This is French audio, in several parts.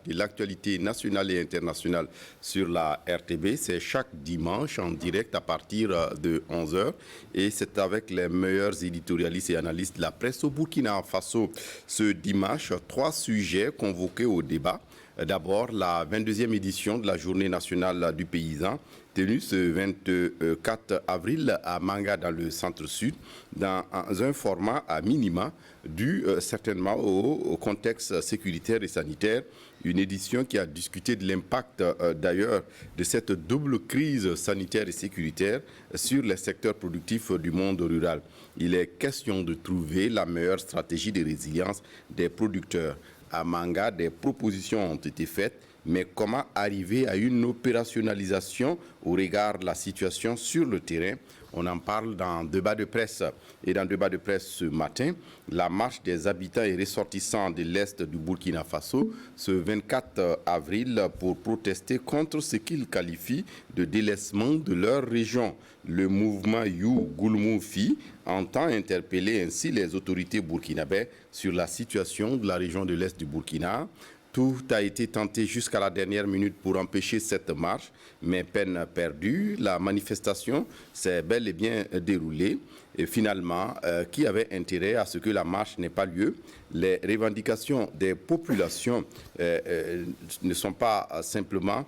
de l'actualité nationale et internationale sur la RTB. C'est chaque dimanche en direct à partir de 11h. Et c'est avec les meilleurs éditorialistes et analystes de la presse au Burkina Faso. Ce dimanche, 3 sujets convoqués au débat. D'abord, la 22e édition de la Journée nationale du paysan, tenue ce 24 avril à Manga dans le centre-sud, dans un format à minima dû certainement au contexte sécuritaire et sanitaire. Une édition qui a discuté de l'impact d'ailleurs de cette double crise sanitaire et sécuritaire sur les secteurs productifs du monde rural. Il est question de trouver la meilleure stratégie de résilience des producteurs. À Manga, des propositions ont été faites, mais comment arriver à une opérationnalisation au regard de la situation sur le terrain? On en parle dans débat de presse. Et dans débat de presse ce matin, la marche des habitants et ressortissants de l'Est du Burkina Faso ce 24 avril pour protester contre ce qu'ils qualifient de délaissement de leur région. Le mouvement You Goulmoufi entend interpeller ainsi les autorités burkinabées sur la situation de la région de l'Est du Burkina. Tout a été tenté jusqu'à la dernière minute pour empêcher cette marche, mais peine perdue. La manifestation s'est bel et bien déroulée. Et finalement, qui avait intérêt à ce que la marche n'ait pas lieu? Les revendications des populations ne sont pas simplement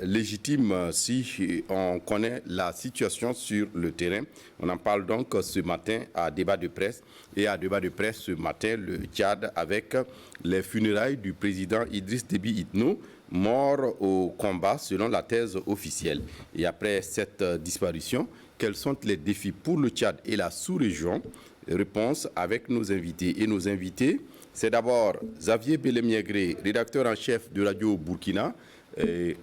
légitimes si on connaît la situation sur le terrain. On en parle donc ce matin à débat de presse. Et à débat de presse ce matin, le Tchad avec les funérailles du président Idriss Déby Itno, mort au combat selon la thèse officielle. Et après cette disparition, quels sont les défis pour le Tchad et la sous-région? Réponse avec nos invités. Et nos invités, c'est d'abord Xavier Belemiègré, rédacteur en chef de Radio Burkina,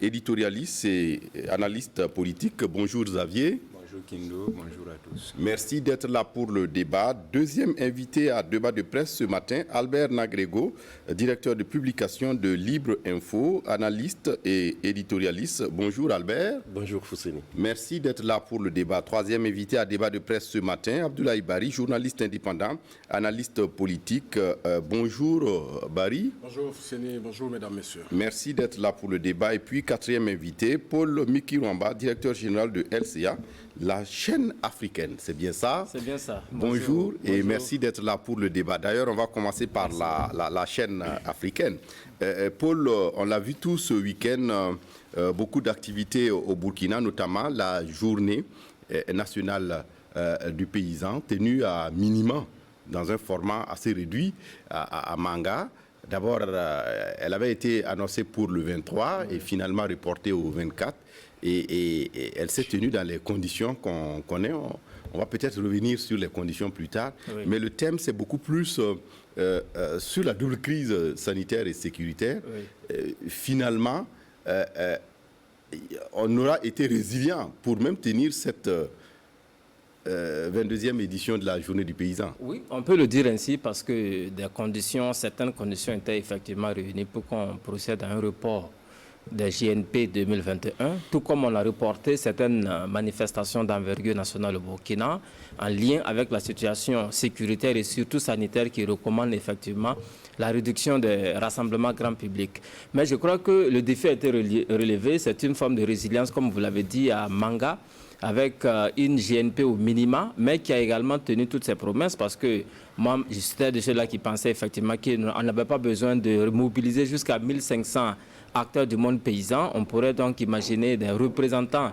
éditorialiste et analyste politique. Bonjour Xavier. Bonjour Kindo, bonjour à tous. Merci d'être là pour le débat. Deuxième invité à débat de presse ce matin, Albert Nagrego, directeur de publication de Libre Info, analyste et éditorialiste. Bonjour Albert. Bonjour Fousseni. Merci d'être là pour le débat. Troisième invité à débat de presse ce matin, Abdoulaye Bari, journaliste indépendant, analyste politique. Bonjour Bari. Bonjour Fousseni, bonjour mesdames, messieurs. Merci d'être là pour le débat. Et puis quatrième invité, Paul Mikirwamba, directeur général de LCA, la chaîne africaine. C'est bien ça? C'est bien ça. Bonjour et merci d'être là pour le débat. D'ailleurs, on va commencer par la chaîne africaine. Paul, on l'a vu tout ce week-end, beaucoup d'activités au Burkina, notamment la journée nationale du paysan, tenue à minima, dans un format assez réduit à Manga. D'abord, elle avait été annoncée pour le 23 et finalement reportée au 24. Et elle s'est tenue dans les conditions qu'on connaît. On va peut-être revenir sur les conditions plus tard. Oui. Mais le thème, c'est beaucoup plus sur la double crise sanitaire et sécuritaire. Oui. Finalement, on aura été résilient pour même tenir cette 22e édition de la Journée du paysan. Oui, on peut le dire ainsi parce que certaines conditions étaient effectivement réunies pour qu'on procède à un report des JNP 2021, tout comme on a reporté certaines manifestations d'envergure nationale au Burkina en lien avec la situation sécuritaire et surtout sanitaire qui recommande effectivement la réduction des rassemblements grand public. Mais je crois que le défi a été relevé, c'est une forme de résilience, comme vous l'avez dit, à Manga, avec une GNP au minima, mais qui a également tenu toutes ses promesses parce que moi, j'étais de ceux-là qui pensaient effectivement qu'on n'avait pas besoin de mobiliser jusqu'à 1500 acteurs du monde paysan. On pourrait donc imaginer des représentants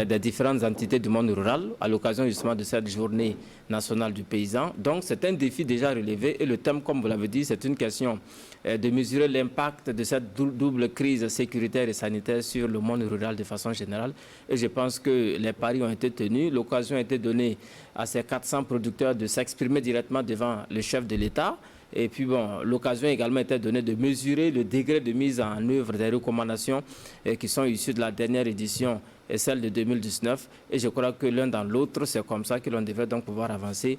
des différentes entités du monde rural à l'occasion justement de cette journée nationale du paysan. Donc c'est un défi déjà relevé et le thème, comme vous l'avez dit, c'est une question de mesurer l'impact de cette double crise sécuritaire et sanitaire sur le monde rural de façon générale. Et je pense que les paris ont été tenus. L'occasion a été donnée à ces 400 producteurs de s'exprimer directement devant le chef de l'État. Et puis bon, l'occasion a également été donnée de mesurer le degré de mise en œuvre des recommandations qui sont issues de la dernière édition et celle de 2019. Et je crois que l'un dans l'autre, c'est comme ça que l'on devrait donc pouvoir avancer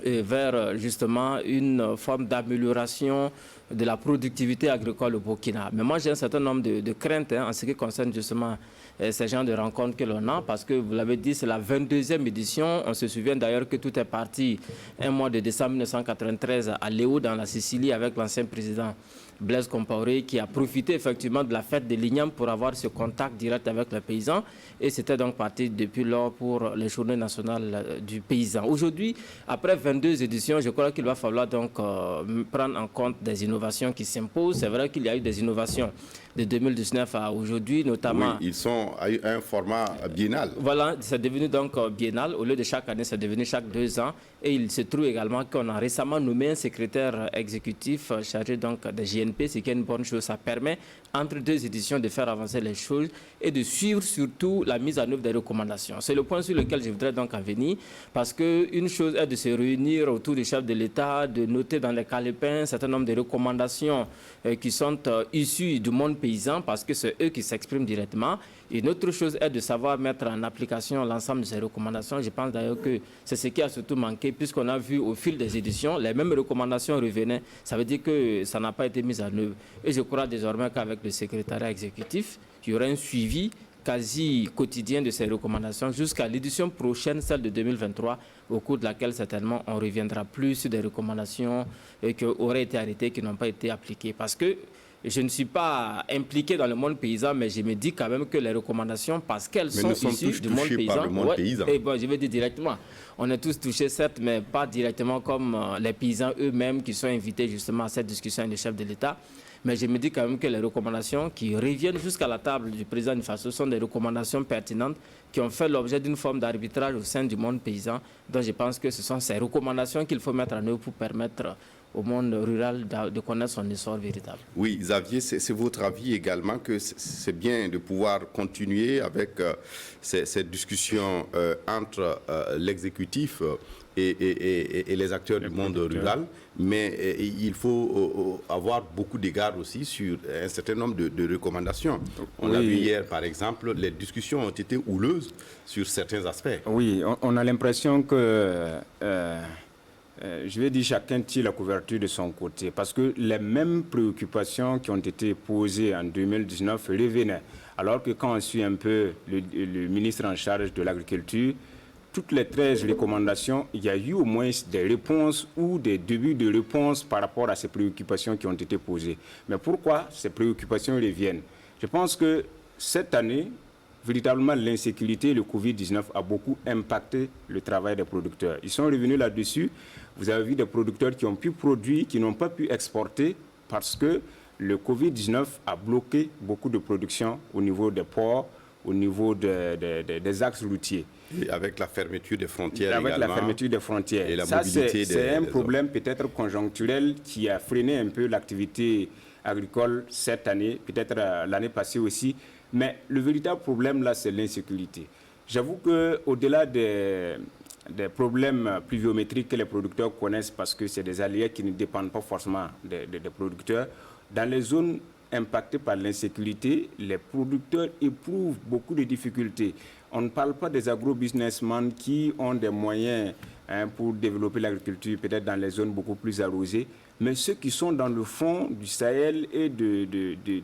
vers justement une forme d'amélioration de la productivité agricole au Burkina. Mais moi, j'ai un certain nombre de craintes en ce qui concerne justement ces genres de rencontres que l'on a, parce que vous l'avez dit, c'est la 22e édition. On se souvient d'ailleurs que tout est parti un mois de décembre 1993 à Léo, dans la Sicile, avec l'ancien président Blaise Compaoré, qui a profité effectivement de la fête de l'Igname pour avoir ce contact direct avec les paysans. Et c'était donc parti depuis lors pour les journées nationales du paysan. Aujourd'hui, après 22 éditions, je crois qu'il va falloir donc prendre en compte des innovations qui s'imposent. C'est vrai qu'il y a eu des innovations de 2019 à aujourd'hui, notamment... Oui, ils sont à un format biennal. Voilà, c'est devenu donc biennal. Au lieu de chaque année, c'est devenu chaque 2 ans. Et il se trouve également qu'on a récemment nommé un secrétaire exécutif chargé donc des JNP, ce qui est une bonne chose. Ça permet, entre 2 éditions, de faire avancer les choses et de suivre surtout la mise en œuvre des recommandations. C'est le point sur lequel je voudrais donc en venir, parce qu'une chose est de se réunir autour du chef de l'État, de noter dans les calepins un certain nombre de recommandations qui sont issues du monde paysan, parce que c'est eux qui s'expriment directement. Une autre chose est de savoir mettre en application l'ensemble de ces recommandations. Je pense d'ailleurs que c'est ce qui a surtout manqué, puisqu'on a vu au fil des éditions, les mêmes recommandations revenaient. Ça veut dire que ça n'a pas été mis en œuvre. Et je crois désormais qu'avec le secrétariat exécutif, il y aura un suivi quasi quotidien de ces recommandations jusqu'à l'édition prochaine, celle de 2023, au cours de laquelle certainement on reviendra plus sur des recommandations qui auraient été arrêtées, qui n'ont pas été appliquées. Parce que je ne suis pas impliqué dans le monde paysan, mais je me dis quand même que les recommandations, parce qu'elles sont issues du monde paysan, et bon, je vais dire directement, on est tous touchés certes, mais pas directement comme les paysans eux-mêmes qui sont invités justement à cette discussion avec le chef de l'État. Mais je me dis quand même que les recommandations qui reviennent jusqu'à la table du président du FASO sont des recommandations pertinentes qui ont fait l'objet d'une forme d'arbitrage au sein du monde paysan. Donc je pense que ce sont ces recommandations qu'il faut mettre en œuvre pour permettre au monde rural de connaître son essor véritable. Oui, Xavier, c'est votre avis également que c'est bien de pouvoir continuer avec ces discussions entre l'exécutif et les acteurs du monde rural, mais il faut avoir beaucoup d'égards aussi sur un certain nombre de recommandations. On a vu hier, par exemple, les discussions ont été houleuses sur certains aspects. Oui, on a l'impression que... je vais dire chacun tire la couverture de son côté, parce que les mêmes préoccupations qui ont été posées en 2019 revenaient. Alors que quand on suit un peu le ministre en charge de l'agriculture, toutes les 13 recommandations, il y a eu au moins des réponses ou des débuts de réponses par rapport à ces préoccupations qui ont été posées. Mais pourquoi ces préoccupations reviennent? Je pense que cette année, véritablement, l'insécurité et le Covid-19 a beaucoup impacté le travail des producteurs. Ils sont revenus là-dessus. Vous avez vu des producteurs qui ont pu produire, qui n'ont pas pu exporter parce que le Covid-19 a bloqué beaucoup de production au niveau des ports, au niveau des axes routiers. Et avec la fermeture des frontières avec également. La fermeture des frontières. Et la mobilité c'est un problème peut-être conjoncturel qui a freiné un peu l'activité agricole cette année, peut-être l'année passée aussi. Mais le véritable problème, là, c'est l'insécurité. J'avoue qu'au-delà des problèmes pluviométriques que les producteurs connaissent, parce que c'est des aléas qui ne dépendent pas forcément des producteurs, dans les zones impactées par l'insécurité, les producteurs éprouvent beaucoup de difficultés. On ne parle pas des agro-businessmen qui ont des moyens pour développer l'agriculture, peut-être dans les zones beaucoup plus arrosées, mais ceux qui sont dans le fond du Sahel et de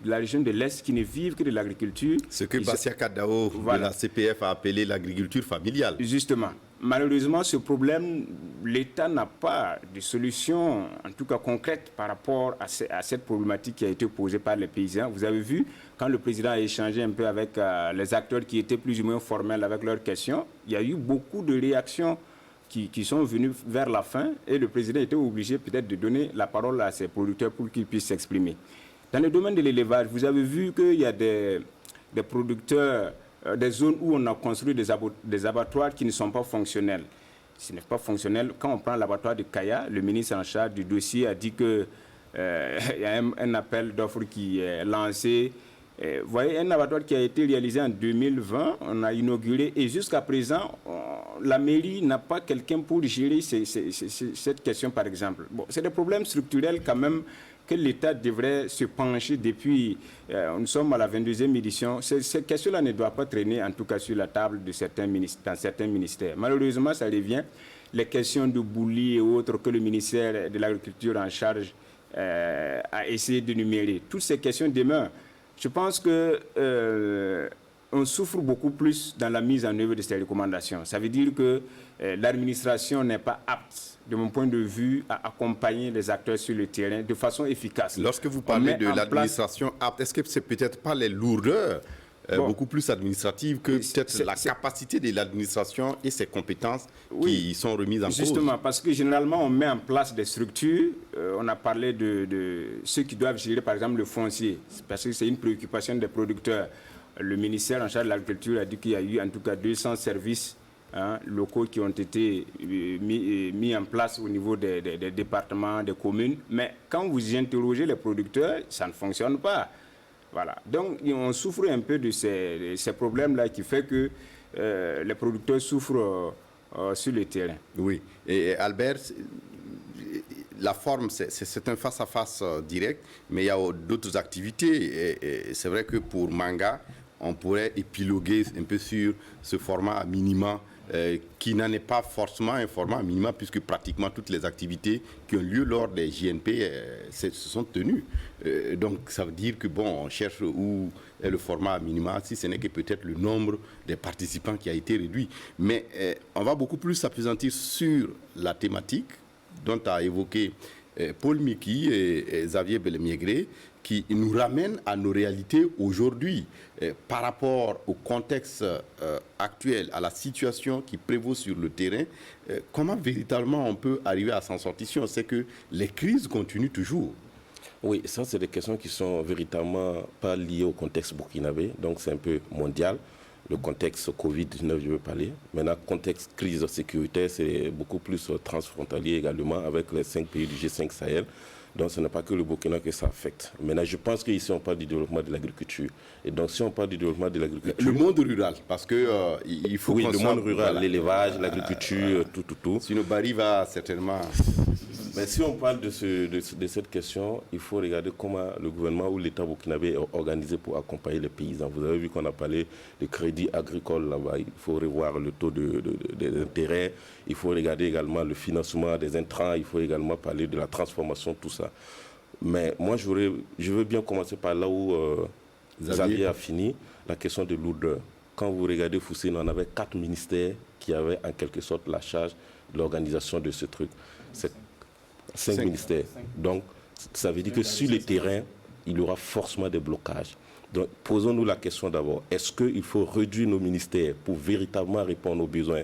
la région de l'Est qui ne vivent que de l'agriculture. Ce que Bassia Kadao de la CPF a appelé l'agriculture familiale. Justement. Malheureusement, ce problème, l'État n'a pas de solution, en tout cas concrète, par rapport à cette problématique qui a été posée par les paysans. Vous avez vu, quand le président a échangé un peu avec les acteurs qui étaient plus ou moins formels avec leurs questions, il y a eu beaucoup de réactions qui sont venues vers la fin et le président était obligé peut-être de donner la parole à ses producteurs pour qu'ils puissent s'exprimer. Dans le domaine de l'élevage, vous avez vu qu'il y a des producteurs, des zones où on a construit des abattoirs qui ne sont pas fonctionnels. Ce n'est pas fonctionnel. Quand on prend l'abattoir de Kaya, le ministre en charge du dossier a dit qu'il y a un appel d'offres qui est lancé. Vous voyez, un abattoir qui a été réalisé en 2020, on a inauguré et jusqu'à présent, la mairie n'a pas quelqu'un pour gérer cette question, par exemple. Bon, c'est des problèmes structurels quand même que l'État devrait se pencher depuis, nous sommes à la 22e édition. Ces questions-là ne doivent pas traîner, en tout cas sur la table de dans certains ministères. Malheureusement, ça revient. Les questions de boulis et autres que le ministère de l'Agriculture en charge a essayé d'énumérer. Toutes ces questions demeurent. Je pense que on souffre beaucoup plus dans la mise en œuvre de ces recommandations. Ça veut dire que l'administration n'est pas apte, de mon point de vue, à accompagner les acteurs sur le terrain de façon efficace. Lorsque vous parlez de l'administration apte, est-ce que c'est peut-être pas les lourdeurs beaucoup plus administratives que peut-être la capacité de l'administration et ses compétences qui sont remises en cause? Justement, parce que généralement, on met en place des structures. On a parlé de ceux qui doivent gérer, par exemple, le foncier, parce que c'est une préoccupation des producteurs. Le ministère en charge de l'agriculture a dit qu'il y a eu en tout cas 200 services locaux qui ont été mis en place au niveau des départements, des communes. Mais quand vous y interrogez les producteurs, ça ne fonctionne pas. Voilà. Donc, on souffre un peu de ces problèmes-là qui fait que les producteurs souffrent sur le terrain. Oui. Et Albert, la forme, c'est un face-à-face direct, mais il y a d'autres activités. Et c'est vrai que pour Manga, on pourrait épiloguer un peu sur ce format à minima qui n'en est pas forcément un format à minima puisque pratiquement toutes les activités qui ont lieu lors des JNP se sont tenues. Donc ça veut dire que bon, on cherche où est le format à minima, si ce n'est que peut-être le nombre des participants qui a été réduit. Mais on va beaucoup plus s'appesantir sur la thématique dont a évoqué Paul Miki et Xavier Belemiégré, qui nous ramène à nos réalités aujourd'hui par rapport au contexte actuel, à la situation qui prévaut sur le terrain. Comment véritablement on peut arriver à s'en sortir? C'est que les crises continuent toujours. Oui, ça c'est des questions qui sont véritablement pas liées au contexte burkinabé, donc c'est un peu mondial. Le contexte Covid-19, je veux parler. Maintenant, contexte crise sécuritaire, c'est beaucoup plus transfrontalier également avec les 5 pays du G5 Sahel. Donc, ce n'est pas que le Burkina que ça affecte. Maintenant, je pense qu'ici, on parle du développement de l'agriculture. Et donc, si on parle du développement de l'agriculture... Le monde rural, parce que il faut... Oui, le monde rural, voilà. L'élevage, l'agriculture, tout. Sinon, Barry va certainement... Mais si on parle de cette question, il faut regarder comment le gouvernement ou l'État burkinabé est organisé pour accompagner les paysans. Vous avez vu qu'on a parlé de crédit agricole là-bas. Il faut revoir le taux des intérêts. Il faut regarder également le financement des intrants. Il faut également parler de la transformation, tout ça. Mais moi, je veux bien commencer par là où Xavier a fini, la question de lourdeur. Quand vous regardez Foussine, on avait 4 ministères qui avaient en quelque sorte la charge de l'organisation de ce truc. C'est 5 ministères. Donc, ça veut dire que sur le terrain, il y aura forcément des blocages. Donc, posons-nous la question d'abord. Est-ce qu'il faut réduire nos ministères pour véritablement répondre aux besoins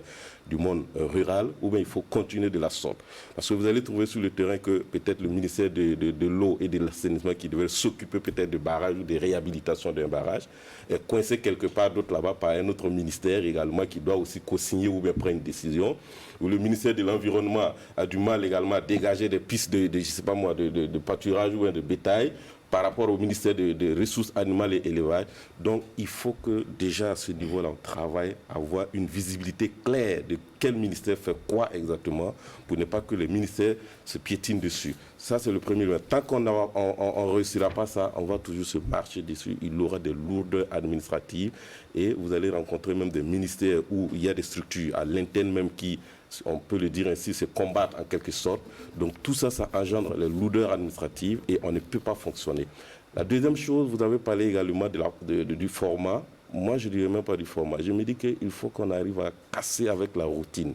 du monde rural ou bien il faut continuer de la sorte? Parce que vous allez trouver sur le terrain que peut-être le ministère de l'eau et de l'assainissement qui devait s'occuper peut-être de barrages ou de réhabilitation d'un barrage est coincé quelque part d'autre là-bas par un autre ministère également qui doit aussi co-signer ou bien prendre une décision. Ou le ministère de l'Environnement a du mal également à dégager des pistes je sais pas moi, de pâturage ou bien de bétail par rapport au ministère des Ressources animales et élevage. Donc, il faut que déjà à ce niveau-là, on travaille à avoir une visibilité claire de quel ministère fait quoi exactement pour ne pas que les ministères se piétinent dessus. Ça, c'est le premier. Tant qu'on ne réussira pas ça, on va toujours se marcher dessus. Il y aura des lourdeurs administratives et vous allez rencontrer même des ministères où il y a des structures à l'interne même qui, on peut le dire ainsi, se combattent en quelque sorte. Donc tout ça, ça engendre les lourdeurs administratives et on ne peut pas fonctionner. La deuxième chose, vous avez parlé également du format. Moi, je ne dirais même pas du format. Je me dis qu'il faut qu'on arrive à casser avec la routine.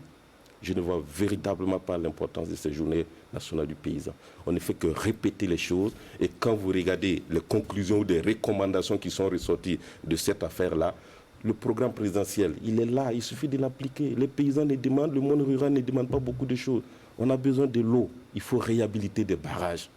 Je ne vois véritablement pas l'importance de ces journées nationales du paysan. On ne fait que répéter les choses et quand vous regardez les conclusions ou des recommandations qui sont ressorties de cette affaire-là, le programme présidentiel, il est là, il suffit de l'appliquer. Les paysans les demandent, le monde rural ne demande pas beaucoup de choses. On a besoin de l'eau, il faut réhabiliter des barrages.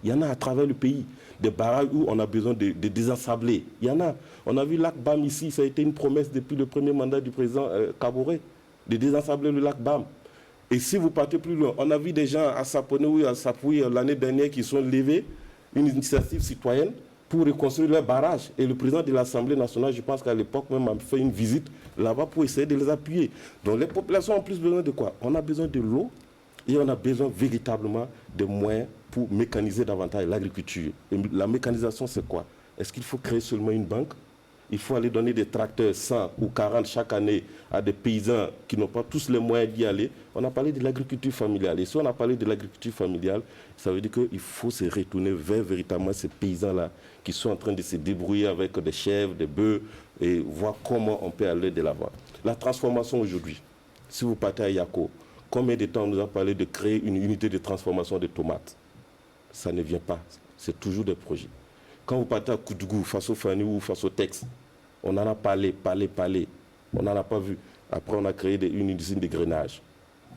Il y en a à travers le pays, des barrages où on a besoin de désensabler. Il y en a. On a vu le lac BAM ici, ça a été une promesse depuis le premier mandat du président Kaboré, de désensabler le lac BAM. Et si vous partez plus loin, on a vu des gens à Sapone ou à Sapouy l'année dernière qui sont levés, une initiative citoyenne, pour reconstruire leurs barrages. Et le président de l'Assemblée nationale, je pense qu'à l'époque même, a fait une visite là-bas pour essayer de les appuyer. Donc les populations ont plus besoin de quoi? On a besoin de l'eau et on a besoin véritablement de moyens pour mécaniser davantage l'agriculture. Et la mécanisation, c'est quoi? Est-ce qu'il faut créer seulement une banque? il faut aller donner des tracteurs 100 ou 40 chaque année à des paysans qui n'ont pas tous les moyens d'y aller. On a parlé de l'agriculture familiale. Et si on a parlé de l'agriculture familiale, ça veut dire qu'il faut se retourner vers véritablement ces paysans-là qui sont en train de se débrouiller avec des chèvres, des bœufs et voir comment on peut aller de l'avant. La transformation aujourd'hui, si vous partez à Yako, combien de temps on nous a parlé de créer une unité de transformation de tomates? Ça ne vient pas. C'est toujours des projets. Quand vous partez à Koudougou, face au Fani ou face au Tex, on en a parlé. On n'en a pas vu. Après, on a créé une usine de grainage.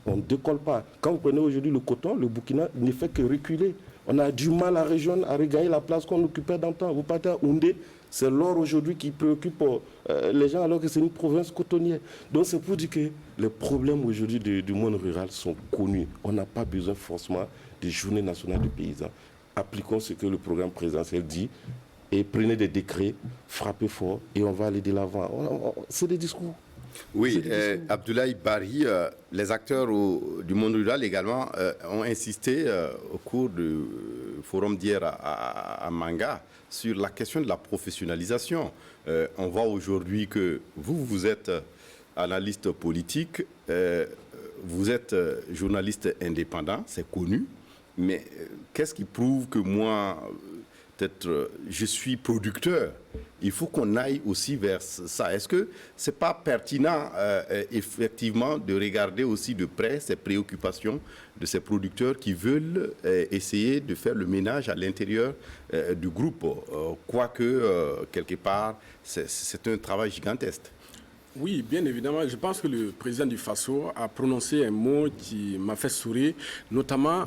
On ne décolle pas. Quand vous prenez aujourd'hui le coton, le Burkina ne fait que reculer. On a du mal à regagner la place qu'on occupait d'antan. Vous partez à Houndé, c'est l'or aujourd'hui qui préoccupe les gens alors que c'est une province cotonnière. Donc c'est pour dire que les problèmes aujourd'hui du monde rural sont connus. On n'a pas besoin forcément des journées nationales des paysans. Appliquons ce que le programme présidentiel dit et prenez des décrets, frappez fort et on va aller de l'avant. C'est des discours. Oui, Abdoulaye Bari, les acteurs du monde rural également ont insisté au cours du forum d'hier à Manga sur la question de la professionnalisation. On voit aujourd'hui que vous êtes analyste politique, vous êtes journaliste indépendant, c'est connu, mais qu'est-ce qui prouve que moi, peut-être, je suis producteur? Il faut qu'on aille aussi vers ça. Est-ce que ce n'est pas pertinent, effectivement, de regarder aussi de près ces préoccupations de ces producteurs qui veulent essayer de faire le ménage à l'intérieur du groupe, quoique, quelque part, c'est un travail gigantesque? Oui, bien évidemment. Je pense que le président du FASO a prononcé un mot qui m'a fait sourire, notamment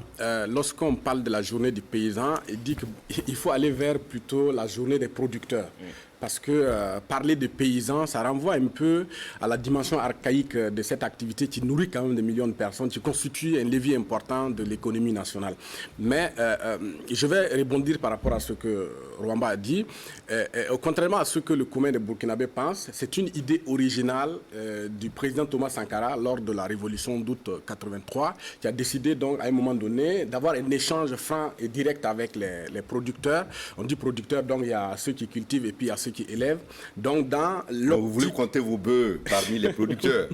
lorsqu'on parle de la journée du paysan, il dit qu'il faut aller vers plutôt la journée des producteurs. Parce que parler de paysans, ça renvoie un peu à la dimension archaïque de cette activité qui nourrit quand même des millions de personnes, qui constitue un levier important de l'économie nationale. Mais je vais rebondir par rapport à ce que Rwamba a dit. Contrairement à ce que le commun des Burkinabés pense, c'est une idée originale du président Thomas Sankara lors de la révolution d'août 83, qui a décidé donc à un moment donné d'avoir un échange franc et direct avec les producteurs. On dit producteurs, donc il y a ceux qui cultivent et puis il y a ceux qui élèvent. Donc dans vous voulez compter vos bœufs parmi les producteurs.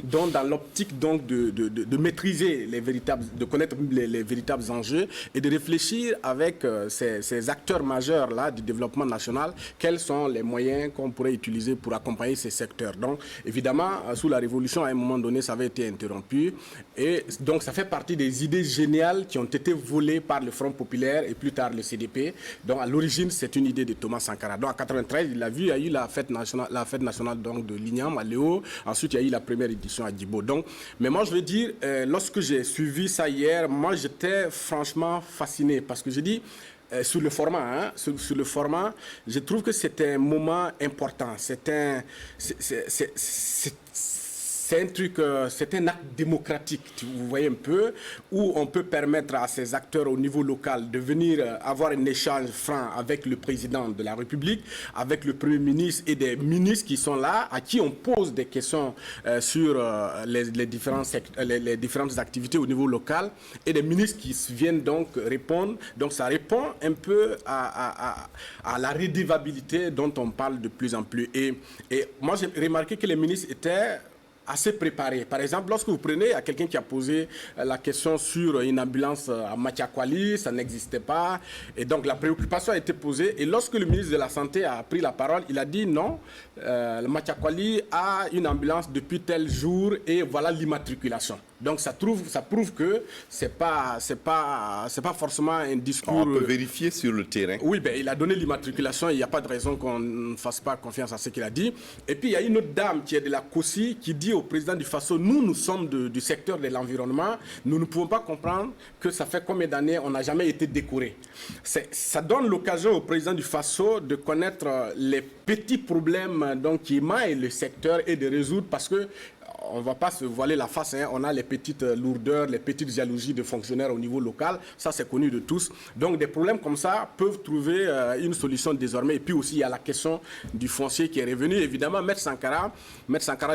Donc dans l'optique donc de maîtriser les véritables, de connaître les véritables enjeux et de réfléchir avec ces acteurs majeurs là du développement national, quels sont les moyens qu'on pourrait utiliser pour accompagner ces secteurs. Donc évidemment sous la révolution à un moment donné ça avait été interrompu et donc ça fait partie des idées géniales qui ont été volées par le Front populaire et plus tard le CDP. Donc à l'origine c'est une idée de Thomas Sankara. Donc en 93 il a vu, il y a eu la fête nationale donc, de l'Ignam à Léo. Ensuite, il y a eu la première édition à Djibo. Donc, mais moi, je veux dire, lorsque j'ai suivi ça hier, moi, j'étais franchement fasciné parce que j'ai dit, sur le format, sur le format, je trouve que c'est un moment important. C'est un truc, c'est un acte démocratique, vous voyez un peu, où on peut permettre à ces acteurs au niveau local de venir avoir un échange franc avec le président de la République, avec le Premier ministre et des ministres qui sont là, à qui on pose des questions sur les différentes activités au niveau local, et des ministres qui viennent donc répondre. Donc ça répond un peu à la redevabilité dont on parle de plus en plus. Et moi j'ai remarqué que les ministres étaient assez préparé. Par exemple, lorsque vous prenez à quelqu'un qui a posé la question sur une ambulance à Matiakwali, ça n'existait pas. Et donc, la préoccupation a été posée. Et lorsque le ministre de la Santé a pris la parole, il a dit non, Matiakwali a une ambulance depuis tel jour et voilà l'immatriculation. Donc, ça prouve que c'est pas forcément un discours... On peut vérifier sur le terrain. Oui, ben, il a donné l'immatriculation. Il n'y a pas de raison qu'on ne fasse pas confiance à ce qu'il a dit. Et puis, il y a une autre dame qui est de la COSI qui dit au président du FASO, nous sommes du secteur de l'environnement. Nous ne pouvons pas comprendre que ça fait combien d'années on n'a jamais été décoré. Ça donne l'occasion au président du FASO de connaître les petits problèmes donc, qui émaillent le secteur et de résoudre parce que on ne va pas se voiler la face, hein. On a les petites lourdeurs, les petites jalousies de fonctionnaires au niveau local, ça c'est connu de tous. Donc des problèmes comme ça peuvent trouver une solution désormais. Et puis aussi il y a la question du foncier qui est revenu. Évidemment, Maître Sankara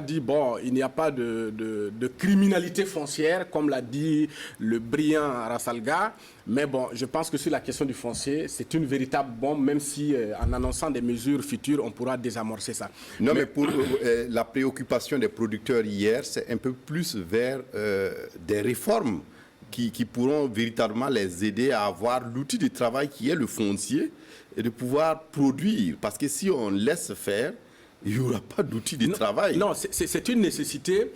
dit, bon, il n'y a pas de criminalité foncière, comme l'a dit le brillant Rassalga, Mais bon, je pense que sur la question du foncier, c'est une véritable bombe, même si en annonçant des mesures futures, on pourra désamorcer ça. Non, mais pour la préoccupation des producteurs hier, c'est un peu plus vers des réformes qui pourront véritablement les aider à avoir l'outil de travail qui est le foncier et de pouvoir produire. Parce que si on laisse faire, il n'y aura pas d'outil de travail. Non, c'est une nécessité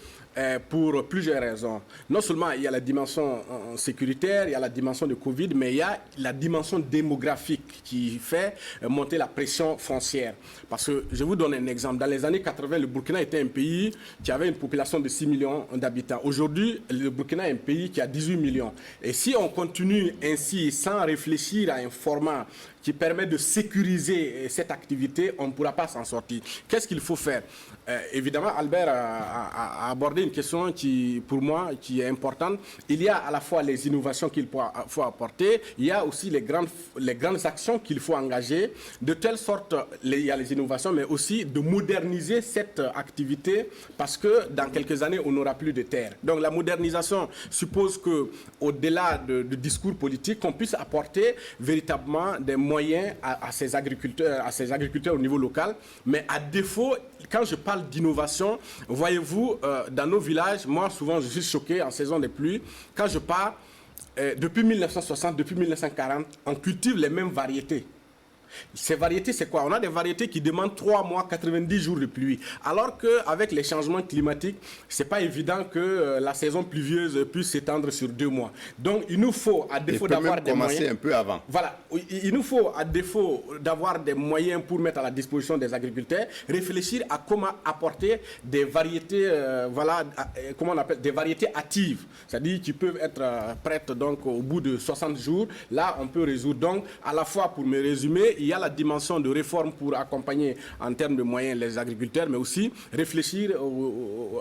pour plusieurs raisons. Non seulement il y a la dimension sécuritaire, il y a la dimension de Covid, mais il y a la dimension démographique qui fait monter la pression foncière. Parce que, je vous donne un exemple. Dans les années 80, le Burkina était un pays qui avait une population de 6 millions d'habitants. Aujourd'hui, le Burkina est un pays qui a 18 millions. Et si on continue ainsi, sans réfléchir à un format qui permet de sécuriser cette activité, on ne pourra pas s'en sortir. Qu'est-ce qu'il faut faire? Évidemment, Albert a abordé une question qui, pour moi, qui est importante. Il y a à la fois les innovations qu'il faut apporter, il y a aussi les grandes actions qu'il faut engager, de telle sorte, il y a les innovations, mais aussi de moderniser cette activité, parce que dans quelques années, on n'aura plus de terre. Donc la modernisation suppose qu'au-delà de discours politiques, qu'on puisse apporter véritablement des moyens à ces agriculteurs au niveau local. Mais à défaut, quand je parle d'innovation, voyez-vous, dans nos villages, moi souvent je suis choqué en saison des pluies, quand je pars, depuis 1960, depuis 1940, on cultive les mêmes variétés. Ces variétés, c'est quoi? On a des variétés qui demandent 3 mois, 90 jours de pluie. Alors qu'avec les changements climatiques, ce n'est pas évident que la saison pluvieuse puisse s'étendre sur 2 mois. Donc, il nous faut, à défaut d'avoir des moyens... un peu avant. Voilà. Il nous faut, à défaut d'avoir des moyens pour mettre à la disposition des agriculteurs, réfléchir à comment apporter des variétés, comment on appelle, des variétés hâtives. C'est-à-dire qui peuvent être prêtes donc, au bout de 60 jours. Là, on peut résoudre. Donc, à la fois, pour me résumer, il y a la dimension de réforme pour accompagner en termes de moyens les agriculteurs, mais aussi réfléchir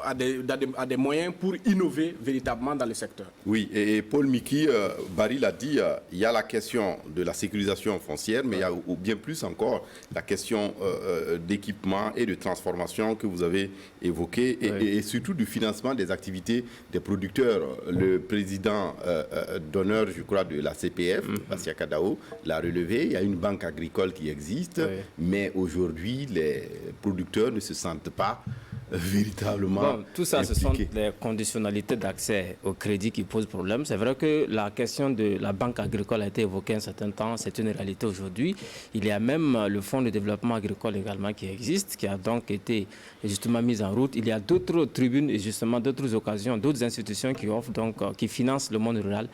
à des moyens pour innover véritablement dans le secteur. Oui, et Paul Miki, Barry l'a dit, il y a la question de la sécurisation foncière, mais il y a bien plus encore la question d'équipement et de transformation que vous avez évoquée, et surtout du financement des activités des producteurs. Le président d'honneur, je crois, de la CPF, Bassia Kadao, l'a relevé. Il y a une banque agricole qui existe, mais aujourd'hui, les producteurs ne se sentent pas véritablement tout ça, impliqués. Ce sont les conditionnalités d'accès au crédit qui posent problème. C'est vrai que la question de la banque agricole a été évoquée un certain temps, c'est une réalité aujourd'hui. Il y a même le fonds de développement agricole également qui existe, qui a donc été justement mis en route. Il y a d'autres tribunes et justement d'autres occasions, d'autres institutions qui offrent donc, qui financent le monde rural.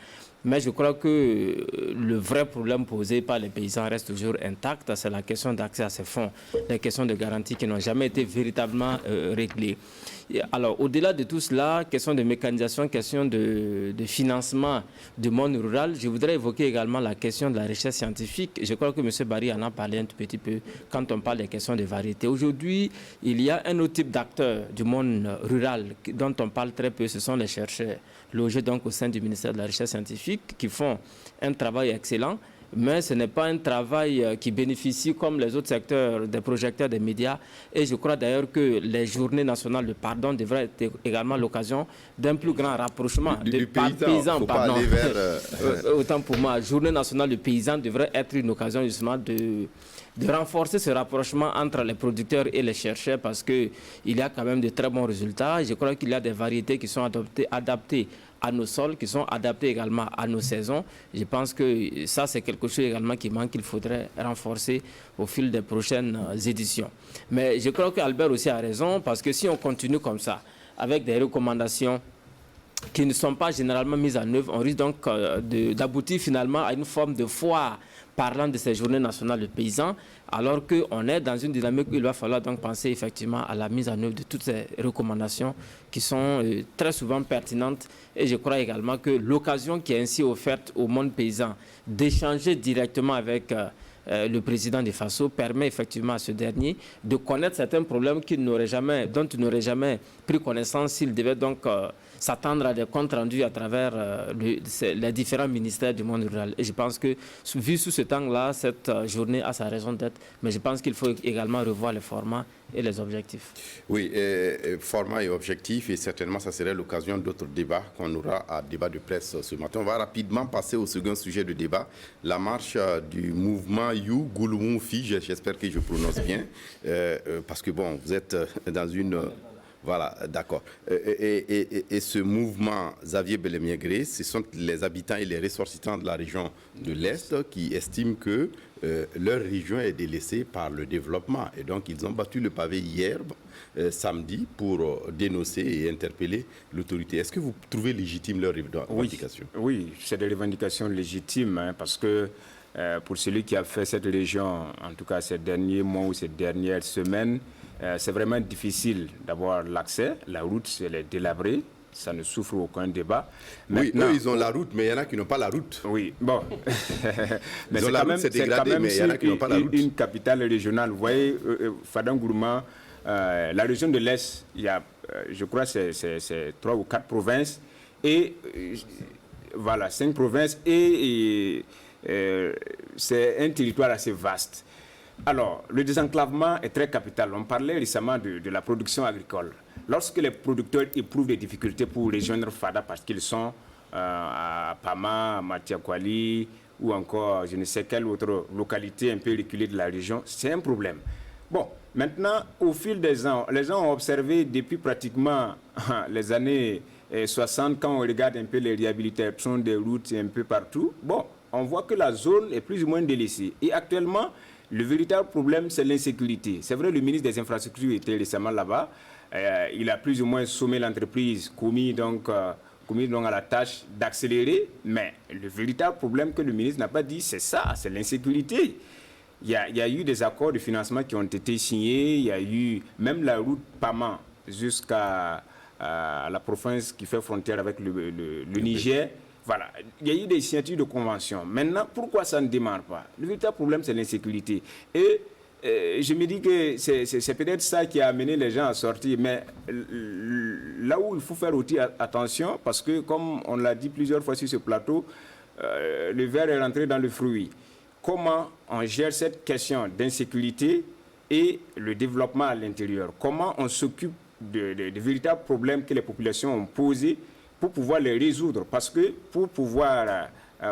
Mais je crois que le vrai problème posé par les paysans reste toujours intact. C'est la question d'accès à ces fonds, les questions de garantie qui n'ont jamais été véritablement réglées. Alors, au-delà de tout cela, question de mécanisation, question de financement du monde rural, je voudrais évoquer également la question de la recherche scientifique. Je crois que M. Barry en a parlé un tout petit peu quand on parle des questions de variétés. Aujourd'hui, il y a un autre type d'acteurs du monde rural dont on parle très peu, ce sont les chercheurs logés donc au sein du ministère de la Recherche scientifique qui font un travail excellent. Mais ce n'est pas un travail qui bénéficie comme les autres secteurs des projecteurs des médias. Et je crois d'ailleurs que les journées nationales de pardon devraient être également l'occasion d'un plus grand rapprochement du paysan. Pardon. Autant pour moi, journée nationale de paysans devrait être une occasion justement de renforcer ce rapprochement entre les producteurs et les chercheurs parce qu'il y a quand même de très bons résultats. Je crois qu'il y a des variétés qui sont adaptées à nos sols, qui sont adaptés également à nos saisons. Je pense que ça, c'est quelque chose également qui manque, qu'il faudrait renforcer au fil des prochaines éditions. Mais je crois qu'Albert aussi a raison, parce que si on continue comme ça, avec des recommandations qui ne sont pas généralement mises en œuvre, on risque donc d'aboutir finalement à une forme de foire parlant de ces journées nationales de paysans, alors qu'on est dans une dynamique où il va falloir donc penser effectivement à la mise en œuvre de toutes ces recommandations qui sont très souvent pertinentes. Et je crois également que l'occasion qui est ainsi offerte au monde paysan d'échanger directement avec le président de Faso permet effectivement à ce dernier de connaître certains problèmes dont il n'aurait jamais pris connaissance s'il devait donc s'attendre à des comptes rendus à travers les différents ministères du monde rural. Et je pense que, vu sous ce temps-là, cette journée a sa raison d'être. Mais je pense qu'il faut également revoir les formats et les objectifs. Oui, format et objectifs, et certainement ça serait l'occasion d'autres débats qu'on aura à débat de presse ce matin. On va rapidement passer au second sujet de débat, la marche du mouvement You Gouloumou Fi, j'espère que je prononce bien, parce que bon, vous êtes dans une... Voilà, d'accord. Et ce mouvement Xavier Belemiégré, ce sont les habitants et les ressortissants de la région de l'Est qui estiment que leur région est délaissée par le développement. Et donc, ils ont battu le pavé hier, samedi, pour dénoncer et interpeller l'autorité. Est-ce que vous trouvez légitime leurs revendications? Oui, c'est des revendications légitimes, hein, parce que pour celui qui a fait cette région, en tout cas ces derniers mois ou ces dernières semaines, c'est vraiment difficile d'avoir l'accès. La route, elle est délabrée. Ça ne souffre aucun débat. Maintenant, oui, eux, ils ont la route, mais il y en a qui n'ont pas la route. Oui, bon. Mais c'est quand même mais il y en a qui n'ont pas la route. Une capitale régionale. Vous voyez, Fadangourma, la région de l'Est, il y a, je crois, c'est 3 ou 4 provinces. Et voilà, 5 provinces. Et c'est un territoire assez vaste. Alors, le désenclavement est très capital. On parlait récemment de la production agricole. Lorsque les producteurs éprouvent des difficultés pour rejoindre Fada parce qu'ils sont à Pama, à Matiakwali ou encore je ne sais quelle autre localité un peu reculée de la région, c'est un problème. Bon, maintenant, au fil des ans, les gens ont observé depuis pratiquement les années 60, quand on regarde un peu les réhabilitations des routes un peu partout, bon, on voit que la zone est plus ou moins délaissée. Et actuellement, le véritable problème, c'est l'insécurité. C'est vrai, le ministre des Infrastructures était récemment là-bas. Il a plus ou moins sommé l'entreprise, commis donc à la tâche d'accélérer. Mais le véritable problème que le ministre n'a pas dit, c'est ça, c'est l'insécurité. Il y a eu des accords de financement qui ont été signés. Il y a eu même la route Paman jusqu'à la province qui fait frontière avec le Niger. Voilà, il y a eu des signatures de conventions. Maintenant, pourquoi ça ne démarre pas? Le véritable problème, c'est l'insécurité. Et je me dis que c'est peut-être ça qui a amené les gens à sortir. Mais là où il faut faire aussi attention, parce que comme on l'a dit plusieurs fois sur ce plateau, le ver est rentré dans le fruit. Comment on gère cette question d'insécurité et le développement à l'intérieur? Comment on s'occupe des véritables problèmes que les populations ont posés pour pouvoir les résoudre? Parce que pour pouvoir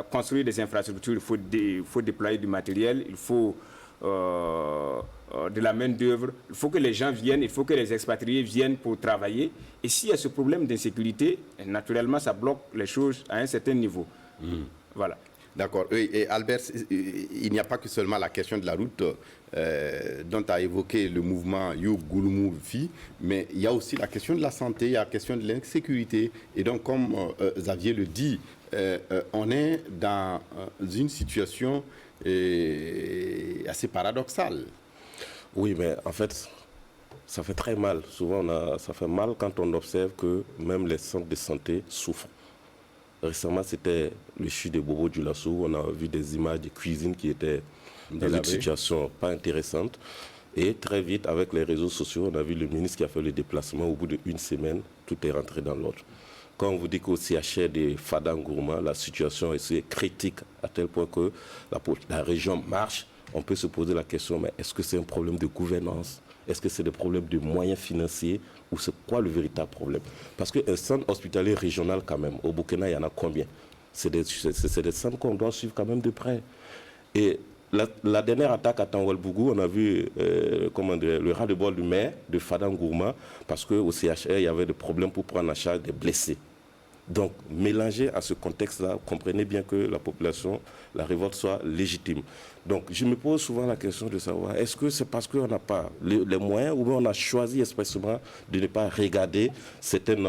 construire des infrastructures, il faut déployer du matériel, il faut de la main-d'œuvre, il faut que les gens viennent, il faut que les expatriés viennent pour travailler. Et s'il y a ce problème d'insécurité, naturellement, ça bloque les choses à un certain niveau. Voilà. D'accord. Et Albert, il n'y a pas que seulement la question de la route dont a évoqué le mouvement You Gouloumou Fi, mais il y a aussi la question de la santé, il y a la question de l'insécurité. Et donc, comme Xavier le dit, on est dans une situation assez paradoxale. Oui, mais en fait, ça fait très mal. Souvent, ça fait mal quand on observe que même les centres de santé souffrent. Récemment, c'était le chute de Bobo Dioulasso. On a vu des images de cuisine qui étaient dans une situation pas intéressante. Et très vite, avec les réseaux sociaux, on a vu le ministre qui a fait le déplacement. Au bout d'une semaine, tout est rentré dans l'ordre. Quand on vous dit qu'au CHR de Fadangourma, la situation est critique à tel point que la région marche, on peut se poser la question, mais est-ce que c'est un problème de gouvernance? Est-ce que c'est des problèmes de moyens financiers? Ou c'est quoi le véritable problème? Parce qu'un centre hospitalier régional, quand même, au Burkina, il y en a combien? C'est des centres qu'on doit suivre quand même de près. Et la dernière attaque à Tanwalbougou, on a vu le ras-le-bol du maire de Fadangourma, parce qu'au CHR, il y avait des problèmes pour prendre en charge des blessés. Donc, mélangé à ce contexte-là, comprenez bien que la population, la révolte soit légitime. Donc, je me pose souvent la question de savoir, est-ce que c'est parce qu'on n'a pas les moyens ou bien on a choisi expressément de ne pas regarder certaines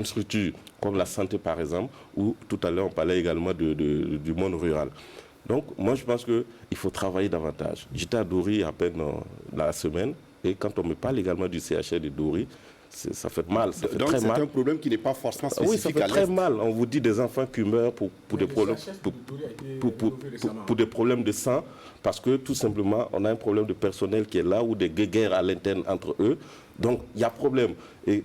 structures, comme la santé par exemple, où tout à l'heure on parlait également du monde rural. Donc, moi je pense qu'il faut travailler davantage. J'étais à Dori à peine la semaine, et quand on me parle également du CHR de Dori, Ça fait mal, ça fait Donc très mal. c'est un problème qui n'est pas forcément spécifique oui, ça fait à très l'Est. mal. On vous dit des enfants qui meurent pour des problèmes, pour des problèmes de sang, parce que tout simplement, on a un problème de personnel qui est là, ou des guerres à l'interne entre eux. Donc, il y a problème. Et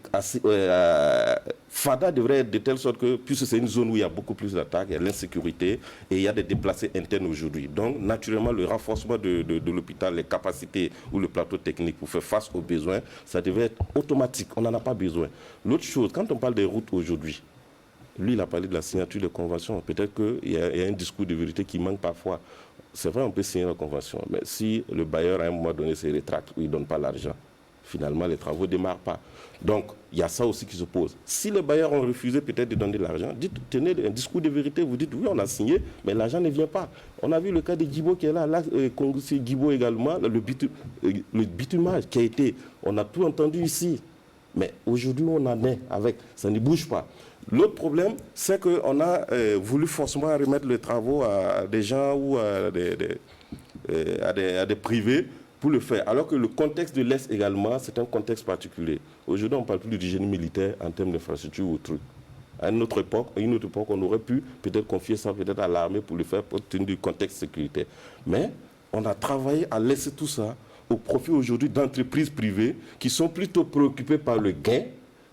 Fada devrait être de telle sorte que, puisque c'est une zone où il y a beaucoup plus d'attaques, il y a l'insécurité, et il y a des déplacés internes aujourd'hui. Donc, naturellement, le renforcement de l'hôpital, les capacités ou le plateau technique pour faire face aux besoins, ça devait être automatique. On n'en a pas besoin. L'autre chose, quand on parle des routes aujourd'hui, lui, il a parlé de la signature de convention. Peut-être qu'il y a un discours de vérité qui manque parfois. C'est vrai, on peut signer la convention, mais si le bailleur, à un moment donné, se rétracte ou il ne donne pas l'argent, finalement, les travaux ne démarrent pas. Donc, il y a ça aussi qui se pose. Si les bailleurs ont refusé peut-être de donner l'argent, tenez un discours de vérité, vous dites, oui, on a signé, mais l'argent ne vient pas. On a vu le cas de Guibo qui est là, c'est Guibo également, le bitumage qui a été, on a tout entendu ici. Mais aujourd'hui, on en est avec, ça ne bouge pas. L'autre problème, c'est qu'on a voulu forcément remettre les travaux à des gens ou à des privés pour le faire. Alors que le contexte de l'Est également, c'est un contexte particulier. Aujourd'hui, on ne parle plus du génie militaire en termes d'infrastructure ou truc. À une autre époque, on aurait pu peut-être confier ça peut-être à l'armée pour le faire, pour tenir du contexte sécuritaire. Mais on a travaillé à laisser tout ça au profit aujourd'hui d'entreprises privées qui sont plutôt préoccupées par le gain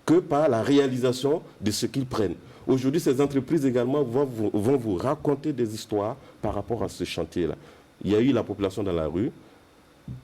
que par la réalisation de ce qu'ils prennent. Aujourd'hui, ces entreprises également vont vous raconter des histoires par rapport à ce chantier-là. Il y a eu la population dans la rue.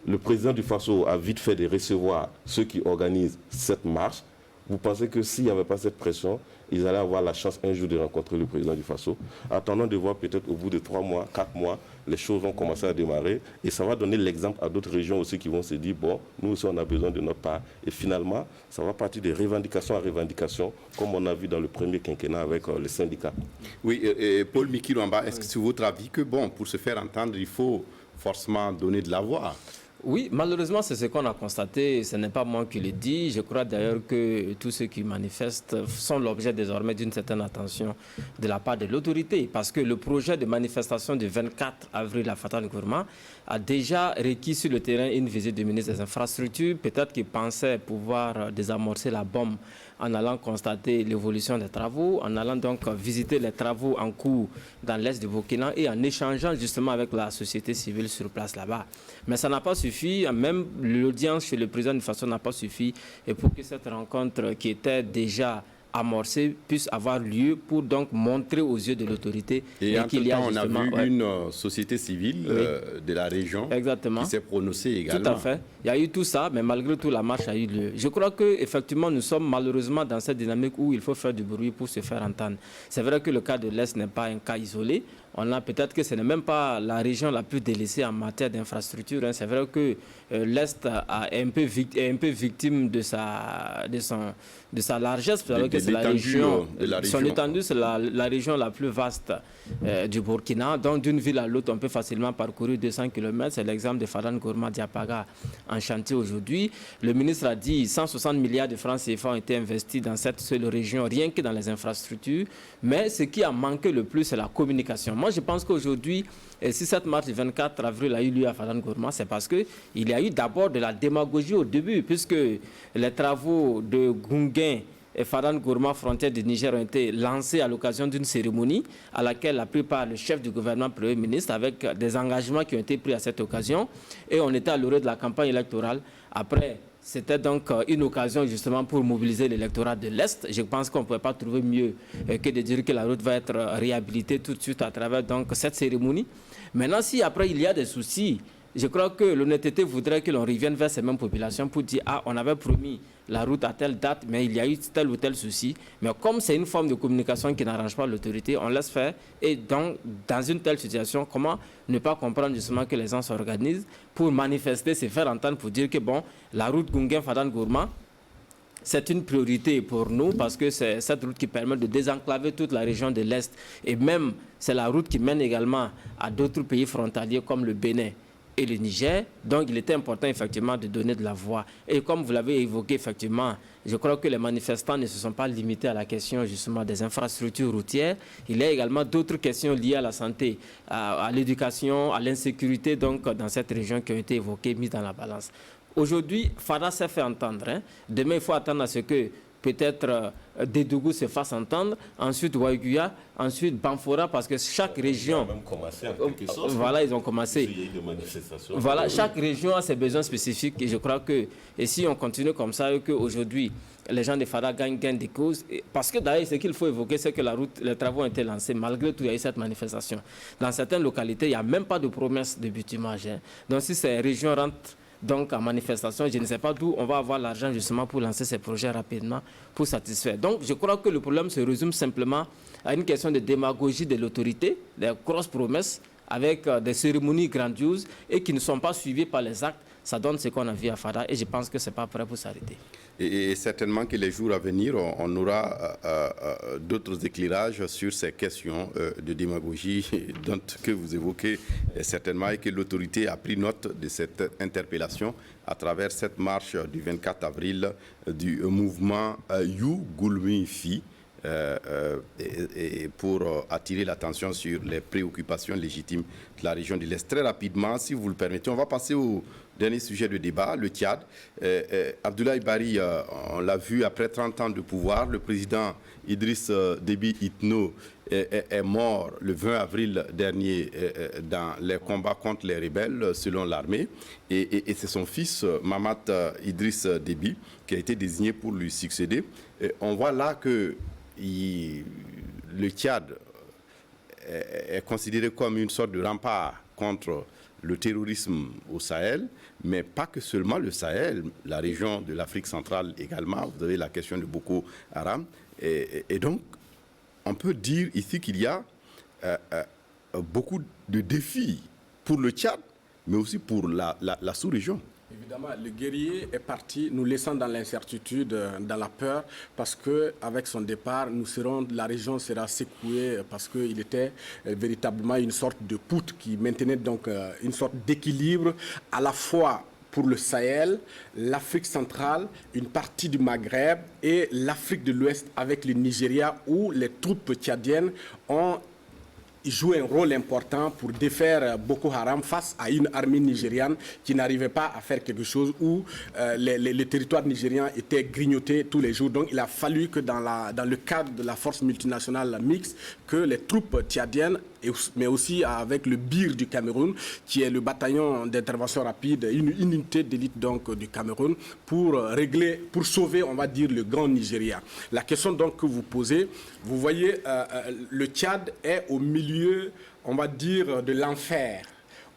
Le président du Faso a vite fait de recevoir ceux qui organisent cette marche. Vous pensez que s'il n'y avait pas cette pression, ils allaient avoir la chance un jour de rencontrer le président du Faso. Attendons de voir peut-être au bout de 3 mois, 4 mois, les choses vont commencer à démarrer. Et ça va donner l'exemple à d'autres régions aussi qui vont se dire, bon, nous aussi on a besoin de notre part. Et finalement, ça va partir de revendication à revendication, comme on a vu dans le premier quinquennat avec les syndicats. Oui, et Paul Mikilwamba, est-ce que c'est votre avis que, bon, pour se faire entendre, il faut forcément donner de la voix? Oui, malheureusement, c'est ce qu'on a constaté. Ce n'est pas moi qui le dis. Je crois d'ailleurs que tous ceux qui manifestent sont l'objet désormais d'une certaine attention de la part de l'autorité. Parce que le projet de manifestation du 24 avril à Fata Nkourma a déjà requis sur le terrain une visite du ministre des Infrastructures. Peut-être qu'il pensait pouvoir désamorcer la bombe en allant constater l'évolution des travaux, en allant donc visiter les travaux en cours dans l'est du Burkina et en échangeant justement avec la société civile sur place là-bas. Mais ça n'a pas suffi, même l'audience chez le président de façon n'a pas suffi, et pour que cette rencontre qui était déjà amorcée puisse avoir lieu pour donc montrer aux yeux de l'autorité qu'il y a justement... on a vu une société civile de la région qui s'est prononcée également. Tout à fait. Il y a eu tout ça, mais malgré tout, la marche a eu lieu. Je crois qu'effectivement, nous sommes malheureusement dans cette dynamique où il faut faire du bruit pour se faire entendre. C'est vrai que le cas de l'Est n'est pas un cas isolé. On a peut-être que ce n'est même pas la région la plus délaissée en matière d'infrastructure. C'est vrai que l'Est est un peu victime de sa largesse. Vous savez que c'est la région, son étendue, c'est la région la plus vaste du Burkina. Donc d'une ville à l'autre, on peut facilement parcourir 200 km. C'est l'exemple de Fada Nkourma Diapaga en chantier aujourd'hui. Le ministre a dit 160 milliards de francs CFA ont été investis dans cette seule région, rien que dans les infrastructures. Mais ce qui a manqué le plus, c'est la communication. Moi, je pense qu'aujourd'hui, si cette marche du 24 avril a eu lieu à Fada Nkourma, c'est parce qu'il y a eu d'abord de la démagogie au début, puisque les travaux de Gunguin et Fada Nkourma, frontière du Niger, ont été lancés à l'occasion d'une cérémonie à laquelle la plupart le chef du gouvernement, le Premier ministre, avec des engagements qui ont été pris à cette occasion. Et on était à l'orée de la campagne électorale. Après, c'était donc une occasion justement pour mobiliser l'électorat de l'Est. Je pense qu'on ne pouvait pas trouver mieux que de dire que la route va être réhabilitée tout de suite à travers donc, cette cérémonie. Maintenant, si après il y a des soucis, je crois que l'honnêteté voudrait que l'on revienne vers ces mêmes populations pour dire « Ah, on avait promis la route à telle date, mais il y a eu tel ou tel souci. » Mais comme c'est une forme de communication qui n'arrange pas l'autorité, on laisse faire. Et donc, dans une telle situation, comment ne pas comprendre justement que les gens s'organisent pour manifester, se faire entendre, pour dire que bon, la route Gunguin-Fada Nkourma, c'est une priorité pour nous parce que c'est cette route qui permet de désenclaver toute la région de l'Est. Et même, c'est la route qui mène également à d'autres pays frontaliers comme le Bénin et le Niger. Donc, il était important, effectivement, de donner de la voix. Et comme vous l'avez évoqué, effectivement, je crois que les manifestants ne se sont pas limités à la question, justement, des infrastructures routières. Il y a également d'autres questions liées à la santé, à l'éducation, à l'insécurité, donc, dans cette région qui ont été évoquées, mises dans la balance. Aujourd'hui, Fada s'est fait entendre. Hein. Demain, il faut attendre à ce que peut-être Dédougou se fasse entendre, ensuite Ouaïguya, ensuite Banfora, parce que chaque région... Ils ont même commencé en quelque sorte. Voilà, ils ont commencé. Il y a eu des manifestations. Voilà, chaque région a ses besoins spécifiques et je crois que et si on continue comme ça, qu'aujourd'hui, les gens de Fada gagnent des causes, parce que d'ailleurs, ce qu'il faut évoquer, c'est que les travaux ont été lancés, malgré tout, il y a eu cette manifestation. Dans certaines localités, il n'y a même pas de promesse de bitumage. Hein. Donc si ces régions rentrent donc en manifestation, je ne sais pas d'où on va avoir l'argent justement pour lancer ces projets rapidement, pour satisfaire. Donc je crois que le problème se résume simplement à une question de démagogie de l'autorité, des grosses promesses avec des cérémonies grandioses et qui ne sont pas suivies par les actes. Ça donne ce qu'on a vu à Fada et je pense que ce n'est pas prêt pour s'arrêter. Et certainement que les jours à venir, on aura d'autres éclairages sur ces questions de démagogie dont que vous évoquez certainement et que l'autorité a pris note de cette interpellation à travers cette marche du 24 avril du mouvement You Gulmi Fi. Et pour attirer l'attention sur les préoccupations légitimes de la région de l'Est. Très rapidement, si vous le permettez, on va passer au dernier sujet de débat, le Tchad. Abdoulaye Bari, on l'a vu, après 30 ans de pouvoir, le président Idriss Déby Itno est mort le 20 avril dernier dans les combats contre les rebelles, selon l'armée. Et c'est son fils, Mahamat Idriss Déby, qui a été désigné pour lui succéder. On voit là que le Tchad est considéré comme une sorte de rempart contre le terrorisme au Sahel, mais pas que seulement le Sahel, la région de l'Afrique centrale également. Vous avez la question de Boko Haram. Et donc, on peut dire ici qu'il y a beaucoup de défis pour le Tchad, mais aussi pour la sous-région. Évidemment, le guerrier est parti, nous laissant dans l'incertitude, dans la peur, parce qu'avec son départ, la région sera secouée, parce qu'il était véritablement une sorte de poutre qui maintenait donc une sorte d'équilibre à la fois pour le Sahel, l'Afrique centrale, une partie du Maghreb et l'Afrique de l'Ouest avec le Nigeria, où les troupes tchadiennes ont joué un rôle important pour défaire Boko Haram face à une armée nigériane qui n'arrivait pas à faire quelque chose, où les territoires nigérians étaient grignotés tous les jours. Donc il a fallu que dans le cadre de la force multinationale mixte, que les troupes tchadiennes, mais aussi avec le BIR du Cameroun, qui est le bataillon d'intervention rapide, une unité d'élite donc du Cameroun, pour sauver, on va dire, le grand Nigeria. La question donc que vous posez, vous voyez, le Tchad est au milieu, on va dire, de l'enfer,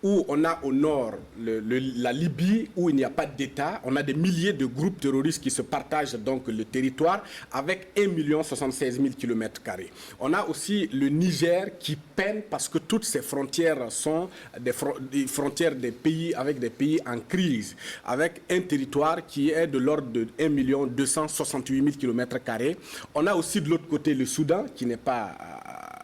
où on a au nord la Libye, où il n'y a pas d'État. On a des milliers de groupes terroristes qui se partagent donc le territoire avec 1 076 000 km². On a aussi le Niger qui peine parce que toutes ces frontières sont des frontières des pays avec des pays en crise, avec un territoire qui est de l'ordre de 1 268 000 km². On a aussi de l'autre côté le Soudan qui n'est pas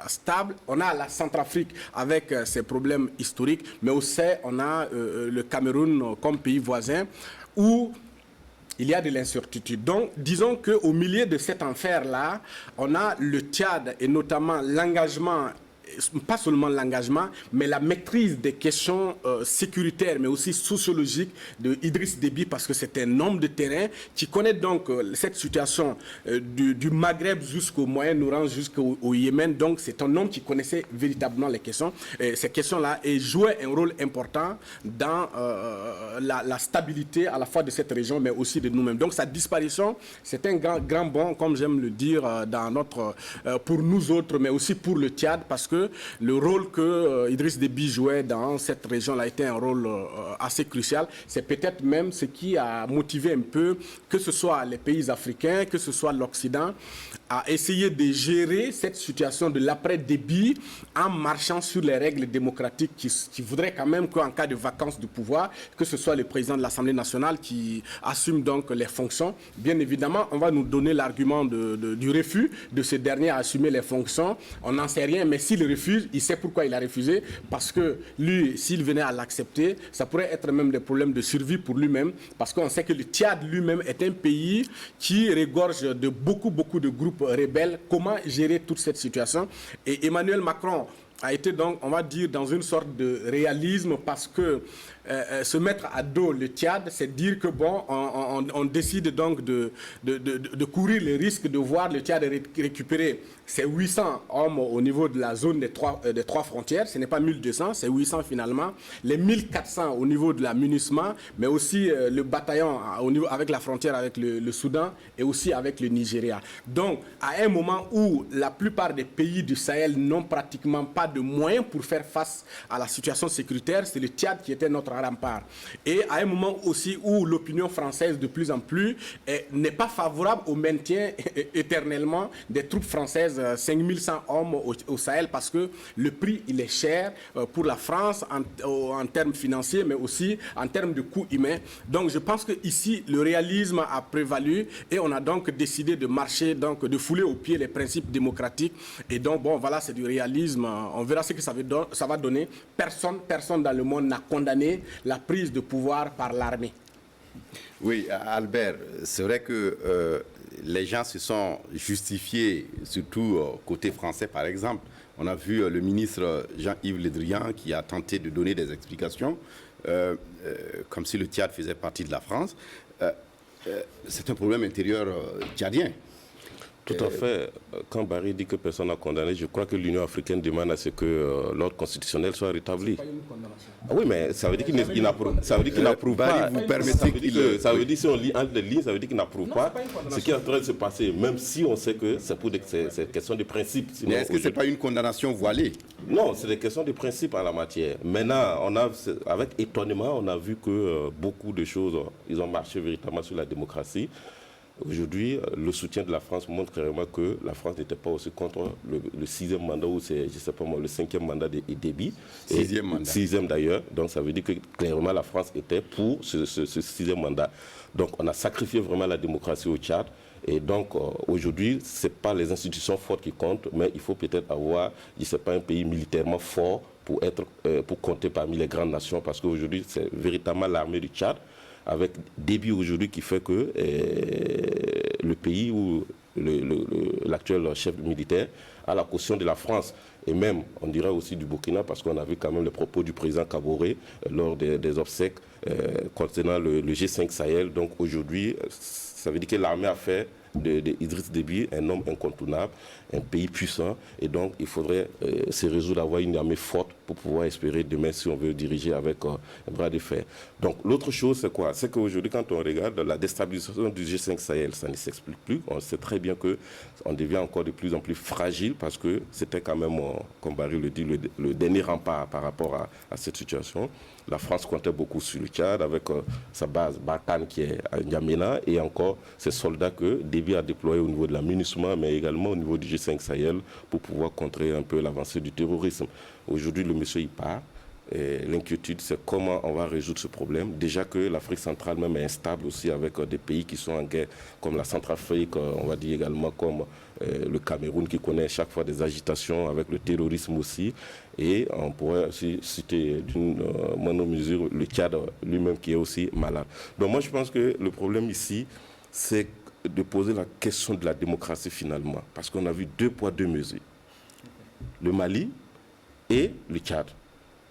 stable. On a la Centrafrique avec ses problèmes historiques, mais aussi on a le Cameroun comme pays voisin où il y a de l'incertitude. Donc, disons qu'au milieu de cet enfer-là, on a le Tchad et notamment l'engagement, pas seulement l'engagement, mais la maîtrise des questions sécuritaires, mais aussi sociologiques de Idriss Déby, parce que c'est un homme de terrain qui connaît donc cette situation du Maghreb jusqu'au Moyen-Orient, jusqu'au Yémen. Donc c'est un homme qui connaissait véritablement les questions, ces questions-là, et jouait un rôle important dans la stabilité à la fois de cette région, mais aussi de nous-mêmes. Donc sa disparition, c'est un grand bond, comme j'aime le dire, pour nous autres, mais aussi pour le Tchad, parce que le rôle que Idriss Déby jouait dans cette région-là était un rôle assez crucial. C'est peut-être même ce qui a motivé un peu, que ce soit les pays africains, que ce soit l'Occident, à essayer de gérer cette situation de l'après-Déby en marchant sur les règles démocratiques qui voudraient quand même qu'en cas de vacance du pouvoir, que ce soit le président de l'Assemblée nationale qui assume donc les fonctions. Bien évidemment, on va nous donner l'argument du refus de ce dernier à assumer les fonctions. On n'en sait rien, mais s'il refuse, il sait pourquoi il a refusé, parce que lui, s'il venait à l'accepter, ça pourrait être même des problèmes de survie pour lui-même, parce qu'on sait que le Tchad lui-même est un pays qui regorge de beaucoup de groupes rebelles. Comment gérer toute cette situation? Et Emmanuel Macron a été donc, on va dire, dans une sorte de réalisme, parce que se mettre à dos le Tchad, c'est dire que bon, on décide donc de courir le risque de voir le Tchad récupérer ses 800 hommes au niveau de la zone des trois frontières. Ce n'est pas 1200, c'est 800 finalement. Les 1400 au niveau de la MINUSMA, mais aussi le bataillon avec la frontière avec le Soudan et aussi avec le Nigeria. Donc, à un moment où la plupart des pays du Sahel n'ont pratiquement pas de moyens pour faire face à la situation sécuritaire, c'est le Tchad qui était notre rempart. Et à un moment aussi où l'opinion française de plus en plus n'est pas favorable au maintien éternellement des troupes françaises, 5100 hommes au Sahel, parce que le prix il est cher pour la France en termes financiers, mais aussi en termes de coûts humains. Donc je pense que ici le réalisme a prévalu et on a donc décidé de marcher, donc de fouler aux pieds les principes démocratiques. Et donc bon, voilà, c'est du réalisme. On verra ce que ça va donner. Personne dans le monde n'a condamné la prise de pouvoir par l'armée. Oui, Albert, c'est vrai que les gens se sont justifiés, surtout côté français par exemple. On a vu le ministre Jean-Yves Le Drian qui a tenté de donner des explications, comme si le Tchad faisait partie de la France. C'est un problème intérieur tchadien. Tout à fait. Quand Barry dit que personne n'a condamné, je crois que l'Union africaine demande à ce que l'ordre constitutionnel soit rétabli. Ah oui, mais ça veut dire qu'il n'approuve pas. Vous permettez qu'il... Ça veut dire, si on lit entre les lignes, ça veut dire qu'il n'approuve pas ce qui est en train de se passer, même si on sait que c'est pour des questions de principe. Mais est-ce que ce n'est pas une condamnation voilée? Non, c'est des questions de principe en la matière. Maintenant, avec étonnement, on a vu que beaucoup de choses, ils ont marché véritablement sur la démocratie. Aujourd'hui, le soutien de la France montre clairement que la France n'était pas aussi contre le 6e mandat ou c'est, je sais pas moi, le 5e mandat de Déby. 6e mandat. 6e d'ailleurs. Donc ça veut dire que clairement la France était pour ce 6e mandat. Donc on a sacrifié vraiment la démocratie au Tchad. Et donc aujourd'hui, ce n'est pas les institutions fortes qui comptent, mais il faut peut-être avoir, je ne sais pas, un pays militairement fort pour compter parmi les grandes nations, parce qu'aujourd'hui, c'est véritablement l'armée du Tchad, avec Déby aujourd'hui qui fait que le pays où l'actuel chef militaire a la caution de la France et même, on dirait aussi du Burkina, parce qu'on a vu quand même les propos du président Kaboré lors des obsèques concernant le G5 Sahel. Donc aujourd'hui, ça veut dire que l'armée a fait d'Idriss Déby un homme incontournable, un pays puissant, et donc il faudrait se résoudre à avoir une armée forte pour pouvoir espérer demain si on veut diriger avec un bras de fer. Donc l'autre chose c'est quoi? C'est qu'aujourd'hui quand on regarde la déstabilisation du G5 Sahel, ça ne s'explique plus. On sait très bien qu'on devient encore de plus en plus fragile parce que c'était quand même, comme Barry le dit, le dernier rempart par rapport à cette situation. La France comptait beaucoup sur le Tchad avec sa base Barkhane qui est à N'Djamena et encore ces soldats que Déby a déployés au niveau de la MINUSMA mais également au niveau du G5 Sahel pour pouvoir contrer un peu l'avancée du terrorisme. Aujourd'hui, le monsieur y part. L'inquiétude, c'est comment on va résoudre ce problème. Déjà que l'Afrique centrale même est instable aussi avec des pays qui sont en guerre, comme la Centrafrique, on va dire également comme le Cameroun qui connaît chaque fois des agitations avec le terrorisme aussi. Et on pourrait aussi citer d'une moindre mesure le Tchad lui-même qui est aussi malade. Donc moi je pense que le problème ici, c'est de poser la question de la démocratie finalement. Parce qu'on a vu 2 poids 2 mesures. Le Mali et le Tchad.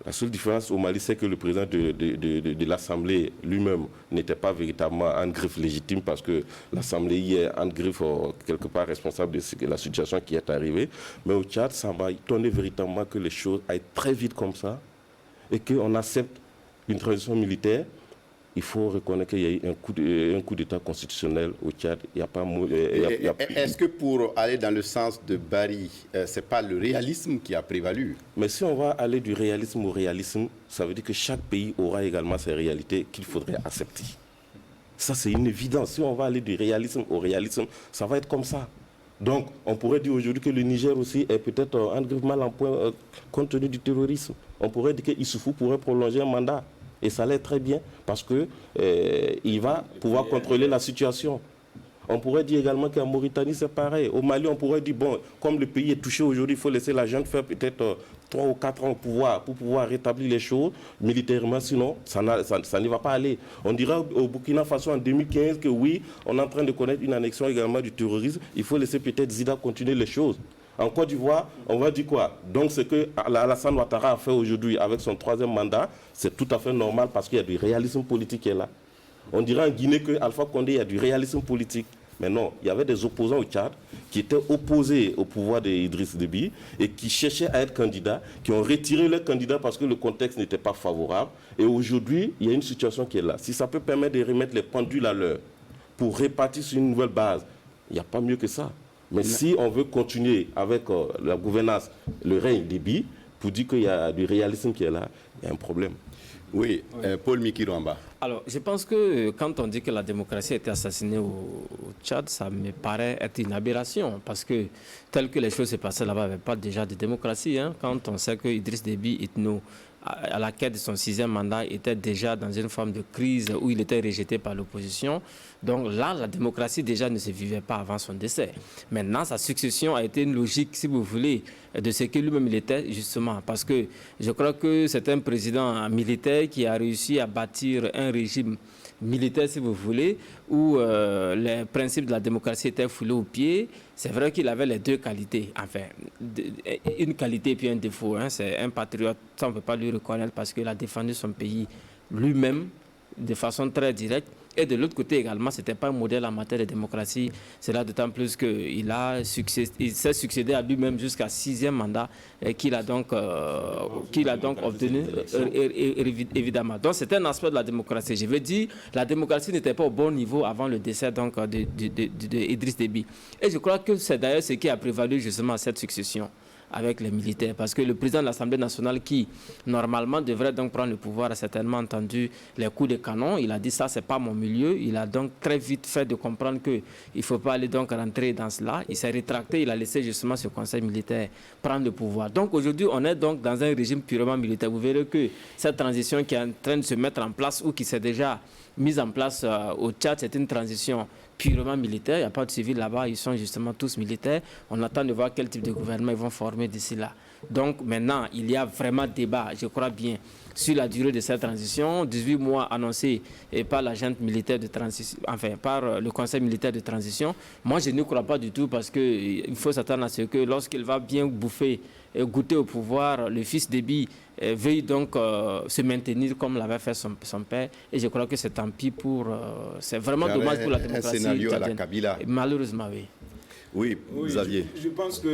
La seule différence au Mali, c'est que le président de l'Assemblée lui-même n'était pas véritablement en griffe légitime parce que l'Assemblée y est en griffe quelque part responsable de la situation qui est arrivée. Mais au Tchad, ça m'a étonné véritablement que les choses aillent très vite comme ça et qu'on accepte une transition militaire. Il faut reconnaître qu'il y a eu un coup d'État constitutionnel au Tchad. Il y a pas. Est-ce que pour aller dans le sens de Barry, ce n'est pas le réalisme qui a prévalu? Mais si on va aller du réalisme au réalisme, ça veut dire que chaque pays aura également ses réalités qu'il faudrait accepter. Ça, c'est une évidence. Si on va aller du réalisme au réalisme, ça va être comme ça. Donc, on pourrait dire aujourd'hui que le Niger aussi est peut-être mal en point compte tenu du terrorisme. On pourrait dire qu'Issoufou pourrait prolonger un mandat. Et ça l'est très bien parce qu'il va pouvoir contrôler la situation. On pourrait dire également qu'en Mauritanie, c'est pareil. Au Mali, on pourrait dire, bon, comme le pays est touché aujourd'hui, il faut laisser la junte faire peut-être 3 ou 4 ans pour pouvoir rétablir les choses militairement, sinon ça n'y va pas aller. On dira au Burkina Faso en 2015 que oui, on est en train de connaître une annexion également du terrorisme. Il faut laisser peut-être Zida continuer les choses. En Côte d'Ivoire, on va dire quoi? Donc ce que Alassane Ouattara a fait aujourd'hui avec son 3e mandat, c'est tout à fait normal parce qu'il y a du réalisme politique qui est là. On dirait en Guinée qu'Alpha Condé, il y a du réalisme politique. Mais non, il y avait des opposants au Tchad qui étaient opposés au pouvoir d'Idriss Déby et qui cherchaient à être candidats, qui ont retiré leur candidat parce que le contexte n'était pas favorable. Et aujourd'hui, il y a une situation qui est là. Si ça peut permettre de remettre les pendules à l'heure pour répartir sur une nouvelle base, il n'y a pas mieux que ça. Mais si on veut continuer avec la gouvernance, le règne Déby, pour dire qu'il y a du réalisme qui est là, il y a un problème. Oui, Paul Mikiramba. Alors, je pense que quand on dit que la démocratie a été assassinée au Tchad, ça me paraît être une aberration. Parce que, tel que les choses se passaient là-bas, il n'y avait pas déjà de démocratie. Quand on sait que Idriss Déby Itno, à la quête de son 6e mandat, était déjà dans une forme de crise où il était rejeté par l'opposition. Donc là, la démocratie déjà ne se vivait pas avant son décès. Maintenant, sa succession a été une logique, si vous voulez, de ce que lui-même il était, justement. Parce que je crois que c'est un président militaire qui a réussi à bâtir un régime militaire, si vous voulez, où les principes de la démocratie étaient foulés aux pieds. C'est vrai qu'il avait les deux qualités, enfin, une qualité et puis un défaut. C'est un patriote, ça on ne peut pas lui reconnaître parce qu'il a défendu son pays lui-même de façon très directe. Et de l'autre côté également, ce n'était pas un modèle en matière de démocratie. C'est là d'autant plus qu'il s'est succédé à lui-même jusqu'à 6e mandat qu'il a donc obtenu, évidemment. Donc c'est un aspect de la démocratie. Je veux dire, la démocratie n'était pas au bon niveau avant le décès donc, de Idriss Déby. Et je crois que c'est d'ailleurs ce qui a prévalu justement à cette succession avec les militaires. Parce que le président de l'Assemblée nationale, qui normalement devrait donc prendre le pouvoir, a certainement entendu les coups de canon. Il a dit ça, c'est pas mon milieu. Il a donc très vite fait de comprendre qu'il ne faut pas aller donc rentrer dans cela. Il s'est rétracté, il a laissé justement ce conseil militaire prendre le pouvoir. Donc aujourd'hui, on est donc dans un régime purement militaire. Vous verrez que cette transition qui est en train de se mettre en place ou qui s'est déjà mise en place au Tchad, c'est une transition purement militaire. Il n'y a pas de civils là-bas, ils sont justement tous militaires. On attend de voir quel type de gouvernement ils vont former d'ici là. Donc maintenant, il y a vraiment débat, je crois bien, sur la durée de cette transition. 18 mois annoncés par la junte militaire de transition, enfin par le conseil militaire de transition. Moi, je ne crois pas du tout parce qu'il faut s'attendre à ce que lorsqu'il va bien bouffer et goûter au pouvoir, le fils Déby veuille donc se maintenir comme l'avait fait son père. Et je crois que c'est tant pis pour... c'est vraiment dommage pour la démocratie. Un scénario à la Kabila. Malheureusement, oui. Oui, Xavier. Je pense que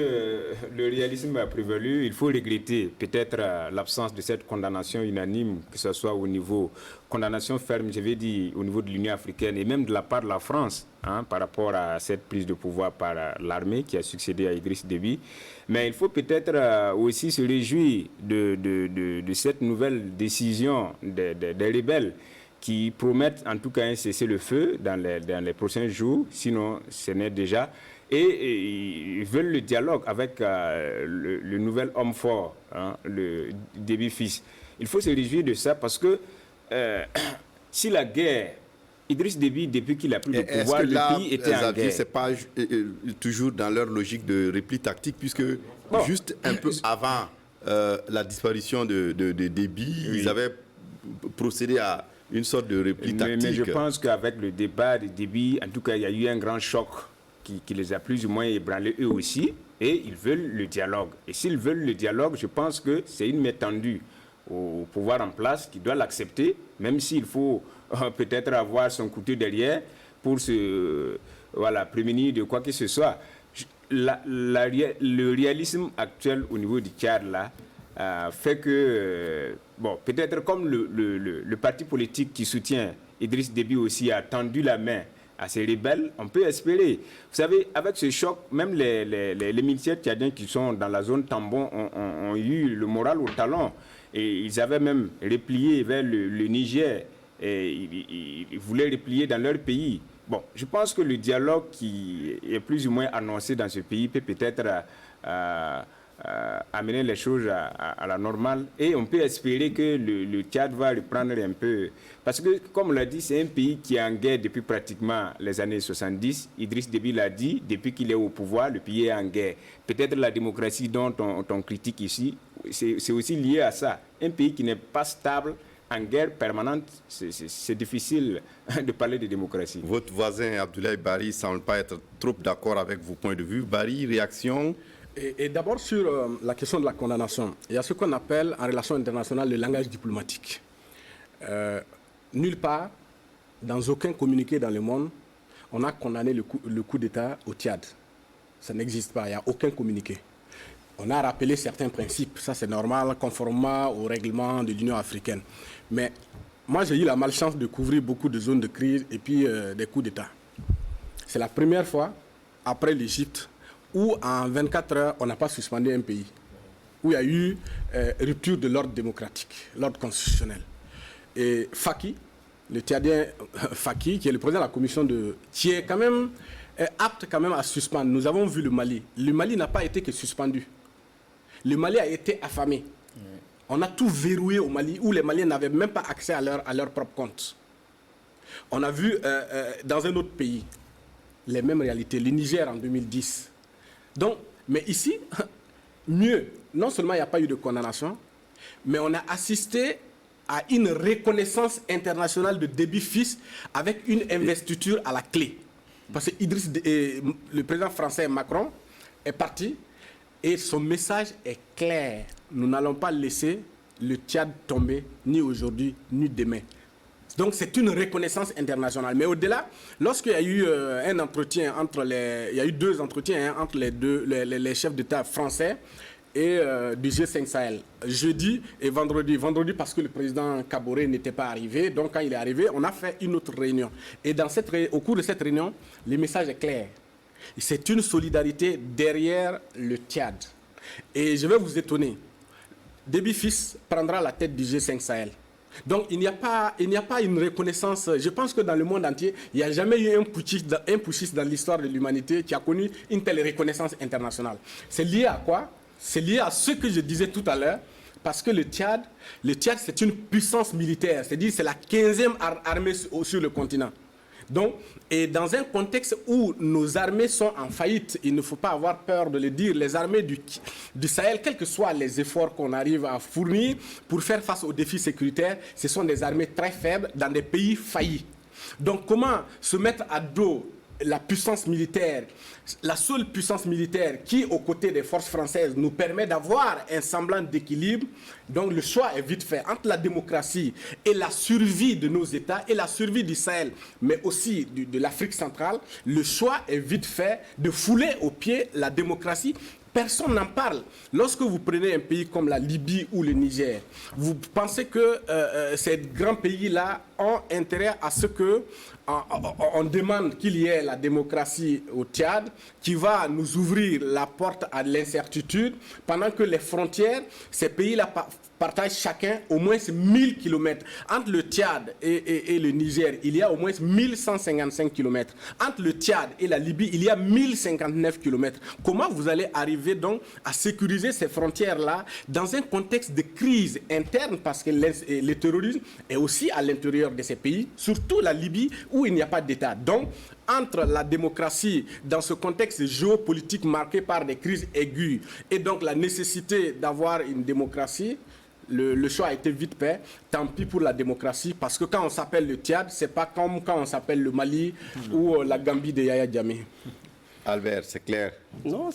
le réalisme a prévalu. Il faut regretter peut-être l'absence de cette condamnation unanime, que ce soit au niveau condamnation ferme, je vais dire, au niveau de l'Union africaine et même de la part de la France, par rapport à cette prise de pouvoir par l'armée qui a succédé à Idriss Déby. Mais il faut peut-être aussi se réjouir de cette nouvelle décision des rebelles qui promettent en tout cas un cessez-le-feu dans les prochains jours, sinon ce n'est déjà... Et ils veulent le dialogue avec le nouvel homme fort, le Déby fils. Il faut se réjouir de ça parce que si la guerre, Idriss Déby, depuis qu'il a pris le pouvoir, le pays était en guerre. Ce n'est pas toujours dans leur logique de repli tactique, puisque juste un peu avant la disparition de Déby, ils avaient procédé à une sorte de repli tactique. Mais je pense qu'avec le débat de Déby, en tout cas, il y a eu un grand choc qui les a plus ou moins ébranlés eux aussi, et ils veulent le dialogue. Et s'ils veulent le dialogue, je pense que c'est une main tendue au pouvoir en place qui doit l'accepter, même s'il faut peut-être avoir son couteau derrière pour se prémunir de quoi que ce soit. Le réalisme actuel au niveau du Tchad, là, fait que, peut-être comme le parti politique qui soutient Idriss Déby aussi a tendu la main à ces rebelles, on peut espérer. Vous savez, avec ce choc, même les militaires tchadiens qui sont dans la zone Tambon ont eu le moral au talon. Et ils avaient même replié vers le Niger. Et ils voulaient replier dans leur pays. Bon, je pense que le dialogue qui est plus ou moins annoncé dans ce pays peut peut-être amener les choses à la normale. Et on peut espérer que le Tchad va reprendre un peu. Parce que, comme on l'a dit, c'est un pays qui est en guerre depuis pratiquement les années 70. Idriss Déby l'a dit, depuis qu'il est au pouvoir, le pays est en guerre. Peut-être la démocratie dont on critique ici, c'est aussi lié à ça. Un pays qui n'est pas stable, en guerre permanente, c'est difficile de parler de démocratie. Votre voisin Abdoulaye Bari ne semble pas être trop d'accord avec vos points de vue. Bari, réaction Et d'abord sur la question de la condamnation, il y a ce qu'on appelle en relation internationale le langage diplomatique. Nulle part, dans aucun communiqué dans le monde, on a condamné le coup d'État au Tchad. Ça n'existe pas, il n'y a aucun communiqué. On a rappelé certains principes, ça c'est normal, conformément au règlement de l'Union africaine. Mais moi j'ai eu la malchance de couvrir beaucoup de zones de crise et puis des coups d'État. C'est la première fois, après l'Égypte, où en 24 heures, on n'a pas suspendu un pays, où il y a eu rupture de l'ordre démocratique, l'ordre constitutionnel. Et Faki, le Tchadien Faki, qui est le président de la commission qui est quand même apte quand même à suspendre. Nous avons vu le Mali. Le Mali n'a pas été que suspendu. Le Mali a été affamé. On a tout verrouillé au Mali, où les Maliens n'avaient même pas accès à leur propre compte. On a vu dans un autre pays les mêmes réalités. Le Niger en 2010. Donc, mais ici, mieux, non seulement il n'y a pas eu de condamnation, mais on a assisté à une reconnaissance internationale de Déby Fils avec une investiture à la clé. Parce que le président français Macron est parti et son message est clair. Nous n'allons pas laisser le Tchad tomber, ni aujourd'hui, ni demain. Donc c'est une reconnaissance internationale. Mais au-delà, lorsqu'il y a eu un entretien il y a eu 2 entretiens entre les chefs d'État français et du G5 Sahel, jeudi et vendredi. Vendredi parce que le président Kaboré n'était pas arrivé. Donc quand il est arrivé, on a fait une autre réunion. Et au cours de cette réunion, le message est clair. C'est une solidarité derrière le Tchad. Et je vais vous étonner. Déby Fils prendra la tête du G5 Sahel. Donc il n'y a pas une reconnaissance. Je pense que dans le monde entier, il n'y a jamais eu un putschiste dans l'histoire de l'humanité qui a connu une telle reconnaissance internationale. C'est lié à quoi? C'est lié à ce que je disais tout à l'heure, parce que le Tchad c'est une puissance militaire, c'est-à-dire c'est la 15e armée sur le continent. Donc, et dans un contexte où nos armées sont en faillite, il ne faut pas avoir peur de le dire, les armées du Sahel, quels que soient les efforts qu'on arrive à fournir pour faire face aux défis sécuritaires, ce sont des armées très faibles dans des pays faillis. Donc comment se mettre à dos la puissance militaire, la seule puissance militaire qui, aux côtés des forces françaises, nous permet d'avoir un semblant d'équilibre. Donc le choix est vite fait entre la démocratie et la survie de nos États et la survie du Sahel, mais aussi de l'Afrique centrale. Le choix est vite fait de fouler aux pieds la démocratie. Personne n'en parle. Lorsque vous prenez un pays comme la Libye ou le Niger, vous pensez que ces grands pays-là ont intérêt à ce que on demande qu'il y ait la démocratie au Tchad, qui va nous ouvrir la porte à l'incertitude, pendant que les frontières, ces pays-là partagent chacun au moins 1000 km. Entre le Tchad et le Niger, il y a au moins 1155 km. Entre le Tchad et la Libye, il y a 1059 km. Comment vous allez arriver donc à sécuriser ces frontières-là dans un contexte de crise interne, parce que le terrorisme est aussi à l'intérieur de ces pays, surtout la Libye où il n'y a pas d'État. Donc, entre la démocratie dans ce contexte géopolitique marqué par des crises aiguës et donc la nécessité d'avoir une démocratie, le choix a été vite fait. Tant pis pour la démocratie, parce que quand on s'appelle le Tchad, c'est pas comme quand on s'appelle le Mali ou la Gambie de Yaya Jammeh. Albert, c'est clair. Non,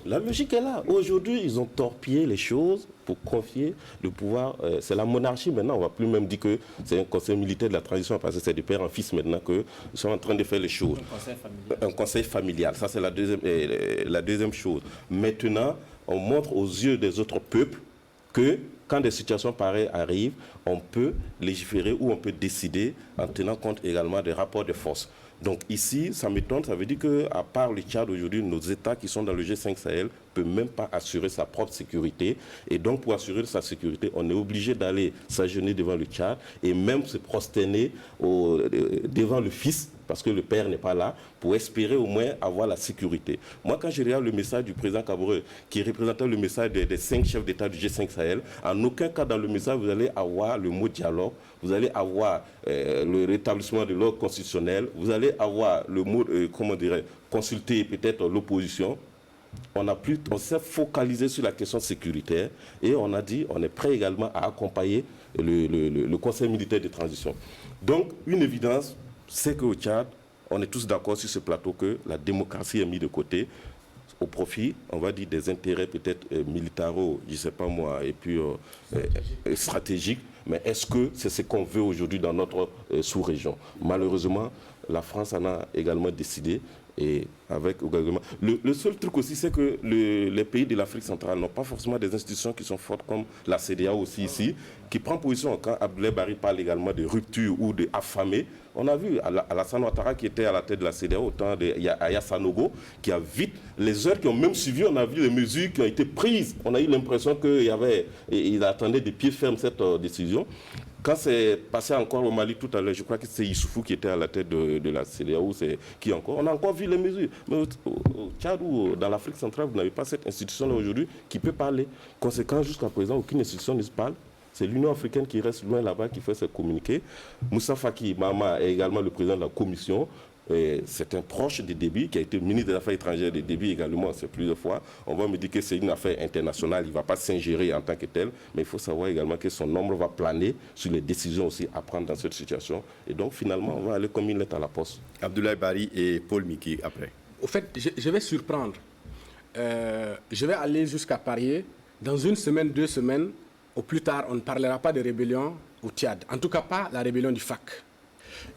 la logique est là. Aujourd'hui, ils ont torpillé les choses pour confier le pouvoir. C'est la monarchie maintenant. On ne va plus même dire que c'est un conseil militaire de la transition, parce que c'est de père en fils maintenant qu'ils sont en train de faire les choses. Un conseil familial. Ça, c'est la deuxième chose. Maintenant, on montre aux yeux des autres peuples que quand des situations pareilles arrivent, on peut légiférer ou on peut décider en tenant compte également des rapports de force. Donc ici, ça m'étonne, ça veut dire qu'à part le Tchad aujourd'hui, nos États qui sont dans le G5 Sahel ne peuvent même pas assurer sa propre sécurité. Et donc pour assurer sa sécurité, on est obligé d'aller s'agenouiller devant le Tchad et même se prosterner devant le fils, parce que le père n'est pas là, pour espérer au moins avoir la sécurité. Moi, quand je regarde le message du président Kaboré, qui représentait le message des 5 chefs d'État du G5 Sahel, en aucun cas dans le message, vous allez avoir le mot dialogue, vous allez avoir le rétablissement de l'ordre constitutionnel, vous allez avoir le mot, consulter peut-être l'opposition. On s'est focalisé sur la question sécuritaire et on a dit on est prêt également à accompagner le Conseil militaire de transition. Donc, une évidence, c'est qu'au Tchad, on est tous d'accord sur ce plateau que la démocratie est mise de côté. au profit, on va dire, des intérêts peut-être militaro, je ne sais pas moi, et puis stratégiques. Mais est-ce que c'est ce qu'on veut aujourd'hui dans notre sous-région? Malheureusement, la France en a également décidé. Et avec le seul truc aussi, c'est que les pays de l'Afrique centrale n'ont pas forcément des institutions qui sont fortes comme la CEDEAO aussi ici, qui prend position quand Abdoulaye Barry parle également de rupture ou d'affamé. On a vu Alassane Ouattara qui était à la tête de la CEDEAO au temps de Yaya Sanogo, qui a vite, les heures qui ont même suivi, on a vu les mesures qui ont été prises. On a eu l'impression qu'il attendait de pied ferme cette décision. Quand c'est passé encore au Mali tout à l'heure, je crois que c'est Issoufou qui était à la tête de la CEDEAO, on a encore vu les mesures. Mais au Tchad ou dans l'Afrique centrale, vous n'avez pas cette institution-là aujourd'hui qui peut parler. Conséquent, jusqu'à présent, aucune institution ne se parle. C'est l'Union africaine qui reste loin là-bas, qui fait ses communiqués. Moussa Faki Mahamat est également le président de la commission. C'est un proche de Déby, qui a été ministre des Affaires étrangères de Déby également, c'est plusieurs fois. On va me dire que c'est une affaire internationale, il ne va pas s'ingérer en tant que tel, mais il faut savoir également que son ombre va planer sur les décisions aussi à prendre dans cette situation. Et donc finalement, on va aller comme une lettre à la poste. Abdoulaye Barry et Paul Miki après. Au fait, je vais surprendre. Je vais aller jusqu'à parier, dans une semaine, 2 semaines, au plus tard, on ne parlera pas de rébellion au Tchad. En tout cas, pas la rébellion du FAC.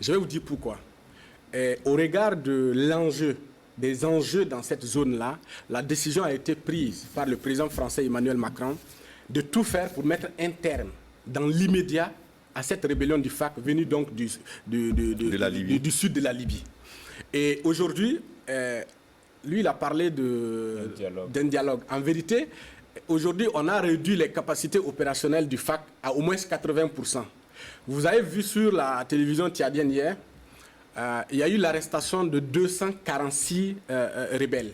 Je vais vous dire pourquoi. Au regard de l'enjeu, des enjeux dans cette zone-là, la décision a été prise par le président français Emmanuel Macron de tout faire pour mettre un terme, dans l'immédiat, à cette rébellion du FAC venue donc du sud de la Libye. Et aujourd'hui, lui, il a parlé d'un dialogue. En vérité, aujourd'hui, on a réduit les capacités opérationnelles du FAC à au moins 80%. Vous avez vu sur la télévision tchadienne hier, il y a eu l'arrestation de 246 rebelles.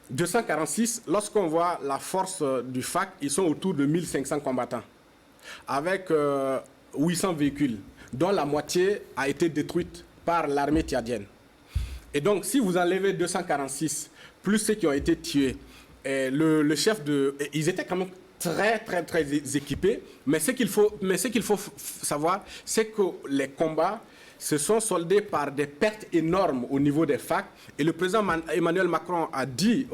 246, lorsqu'on voit la force du FAC, ils sont autour de 1500 combattants, avec 800 véhicules, dont la moitié a été détruite par l'armée tchadienne. Et donc, si vous enlevez 246, plus ceux qui ont été tués, le chef ils étaient quand même très équipés, mais ce qu'il faut savoir, c'est que les combats se sont soldés par des pertes énormes au niveau des FAC. Et le président Emmanuel Macron a dit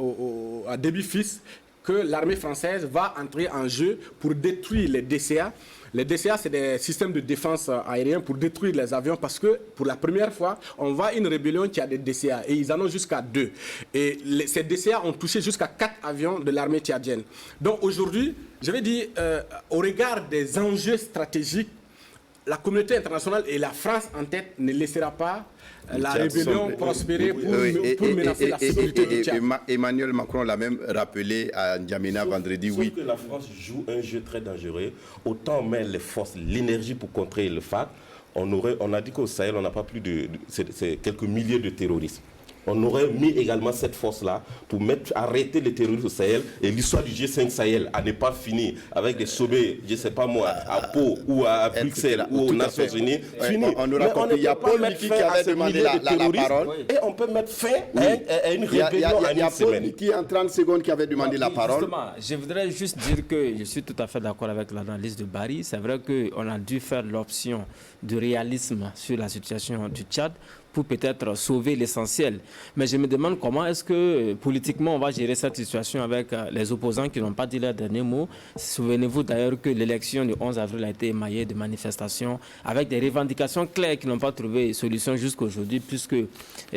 à Déby fils que l'armée française va entrer en jeu pour détruire les DCA. Les DCA, c'est des systèmes de défense aérienne pour détruire les avions parce que pour la première fois, on voit une rébellion qui a des DCA et ils en ont jusqu'à 2. Et ces DCA ont touché jusqu'à 4 avions de l'armée tchadienne. Donc aujourd'hui, je vais dire, au regard des enjeux stratégiques, la communauté internationale et la France en tête ne laissera pas la rébellion prospérer pour menacer la sécurité du Tchad. Emmanuel Macron l'a même rappelé à N'Djamena vendredi. Sauf que la France joue un jeu très dangereux. Autant on met les forces, l'énergie pour contrer le FAC. On a dit qu'au Sahel, on n'a pas plus de c'est quelques milliers de terroristes. On aurait mis également cette force-là pour arrêter les terroristes au Sahel. Et l'histoire du G5 Sahel à ne pas finir avec des sommets, je ne sais pas moi, à Pau ou à Bruxelles ou aux Nations Unies. On aura compris. Il y a Paul Miki qui avait demandé la parole. Et on peut mettre fin à une rébellion en une semaine. Il y a Paul Miki en 30 secondes qui avait demandé la parole. Justement, je voudrais juste dire que je suis tout à fait d'accord avec l'analyse de Barry. C'est vrai qu'on a dû faire l'option de réalisme sur la situation du Tchad pour peut-être sauver l'essentiel. Mais je me demande comment est-ce que politiquement on va gérer cette situation avec les opposants qui n'ont pas dit leur dernier mot. Souvenez-vous d'ailleurs que l'élection du 11 avril a été émaillée de manifestations avec des revendications claires qui n'ont pas trouvé solution jusqu'à aujourd'hui, puisque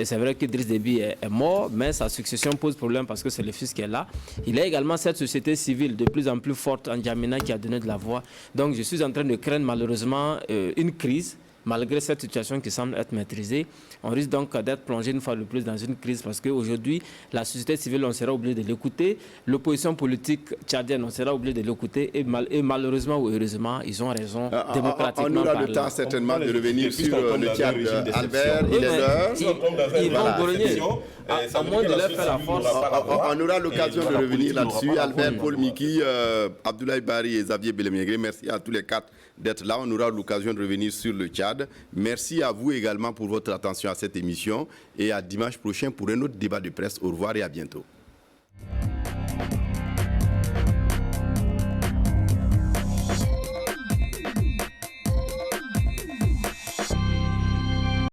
c'est vrai qu'Idriss Déby est mort, mais sa succession pose problème parce que c'est le fils qui est là. Il y a également cette société civile de plus en plus forte en N'Djamena qui a donné de la voix. Donc je suis en train de craindre malheureusement une crise. Malgré cette situation qui semble être maîtrisée, on risque donc d'être plongé une fois de plus dans une crise parce qu'aujourd'hui, la société civile, on sera obligé de l'écouter. L'opposition politique tchadienne, on sera obligé de l'écouter. Et malheureusement ou heureusement, ils ont raison démocratiquement. On aura le temps certainement de revenir sur le Tchad. Albert, il est l'heure. Ils vont grogner. À moins de leur faire la force. On aura l'occasion de revenir là-dessus. Albert, Paul Miki, Abdoulaye Barry et Xavier Belemiégré, merci à tous les 4 d'être là. On aura l'occasion de revenir sur le Tchad. Merci à vous également pour votre attention à cette émission et à dimanche prochain pour un autre débat de presse. Au revoir et à bientôt.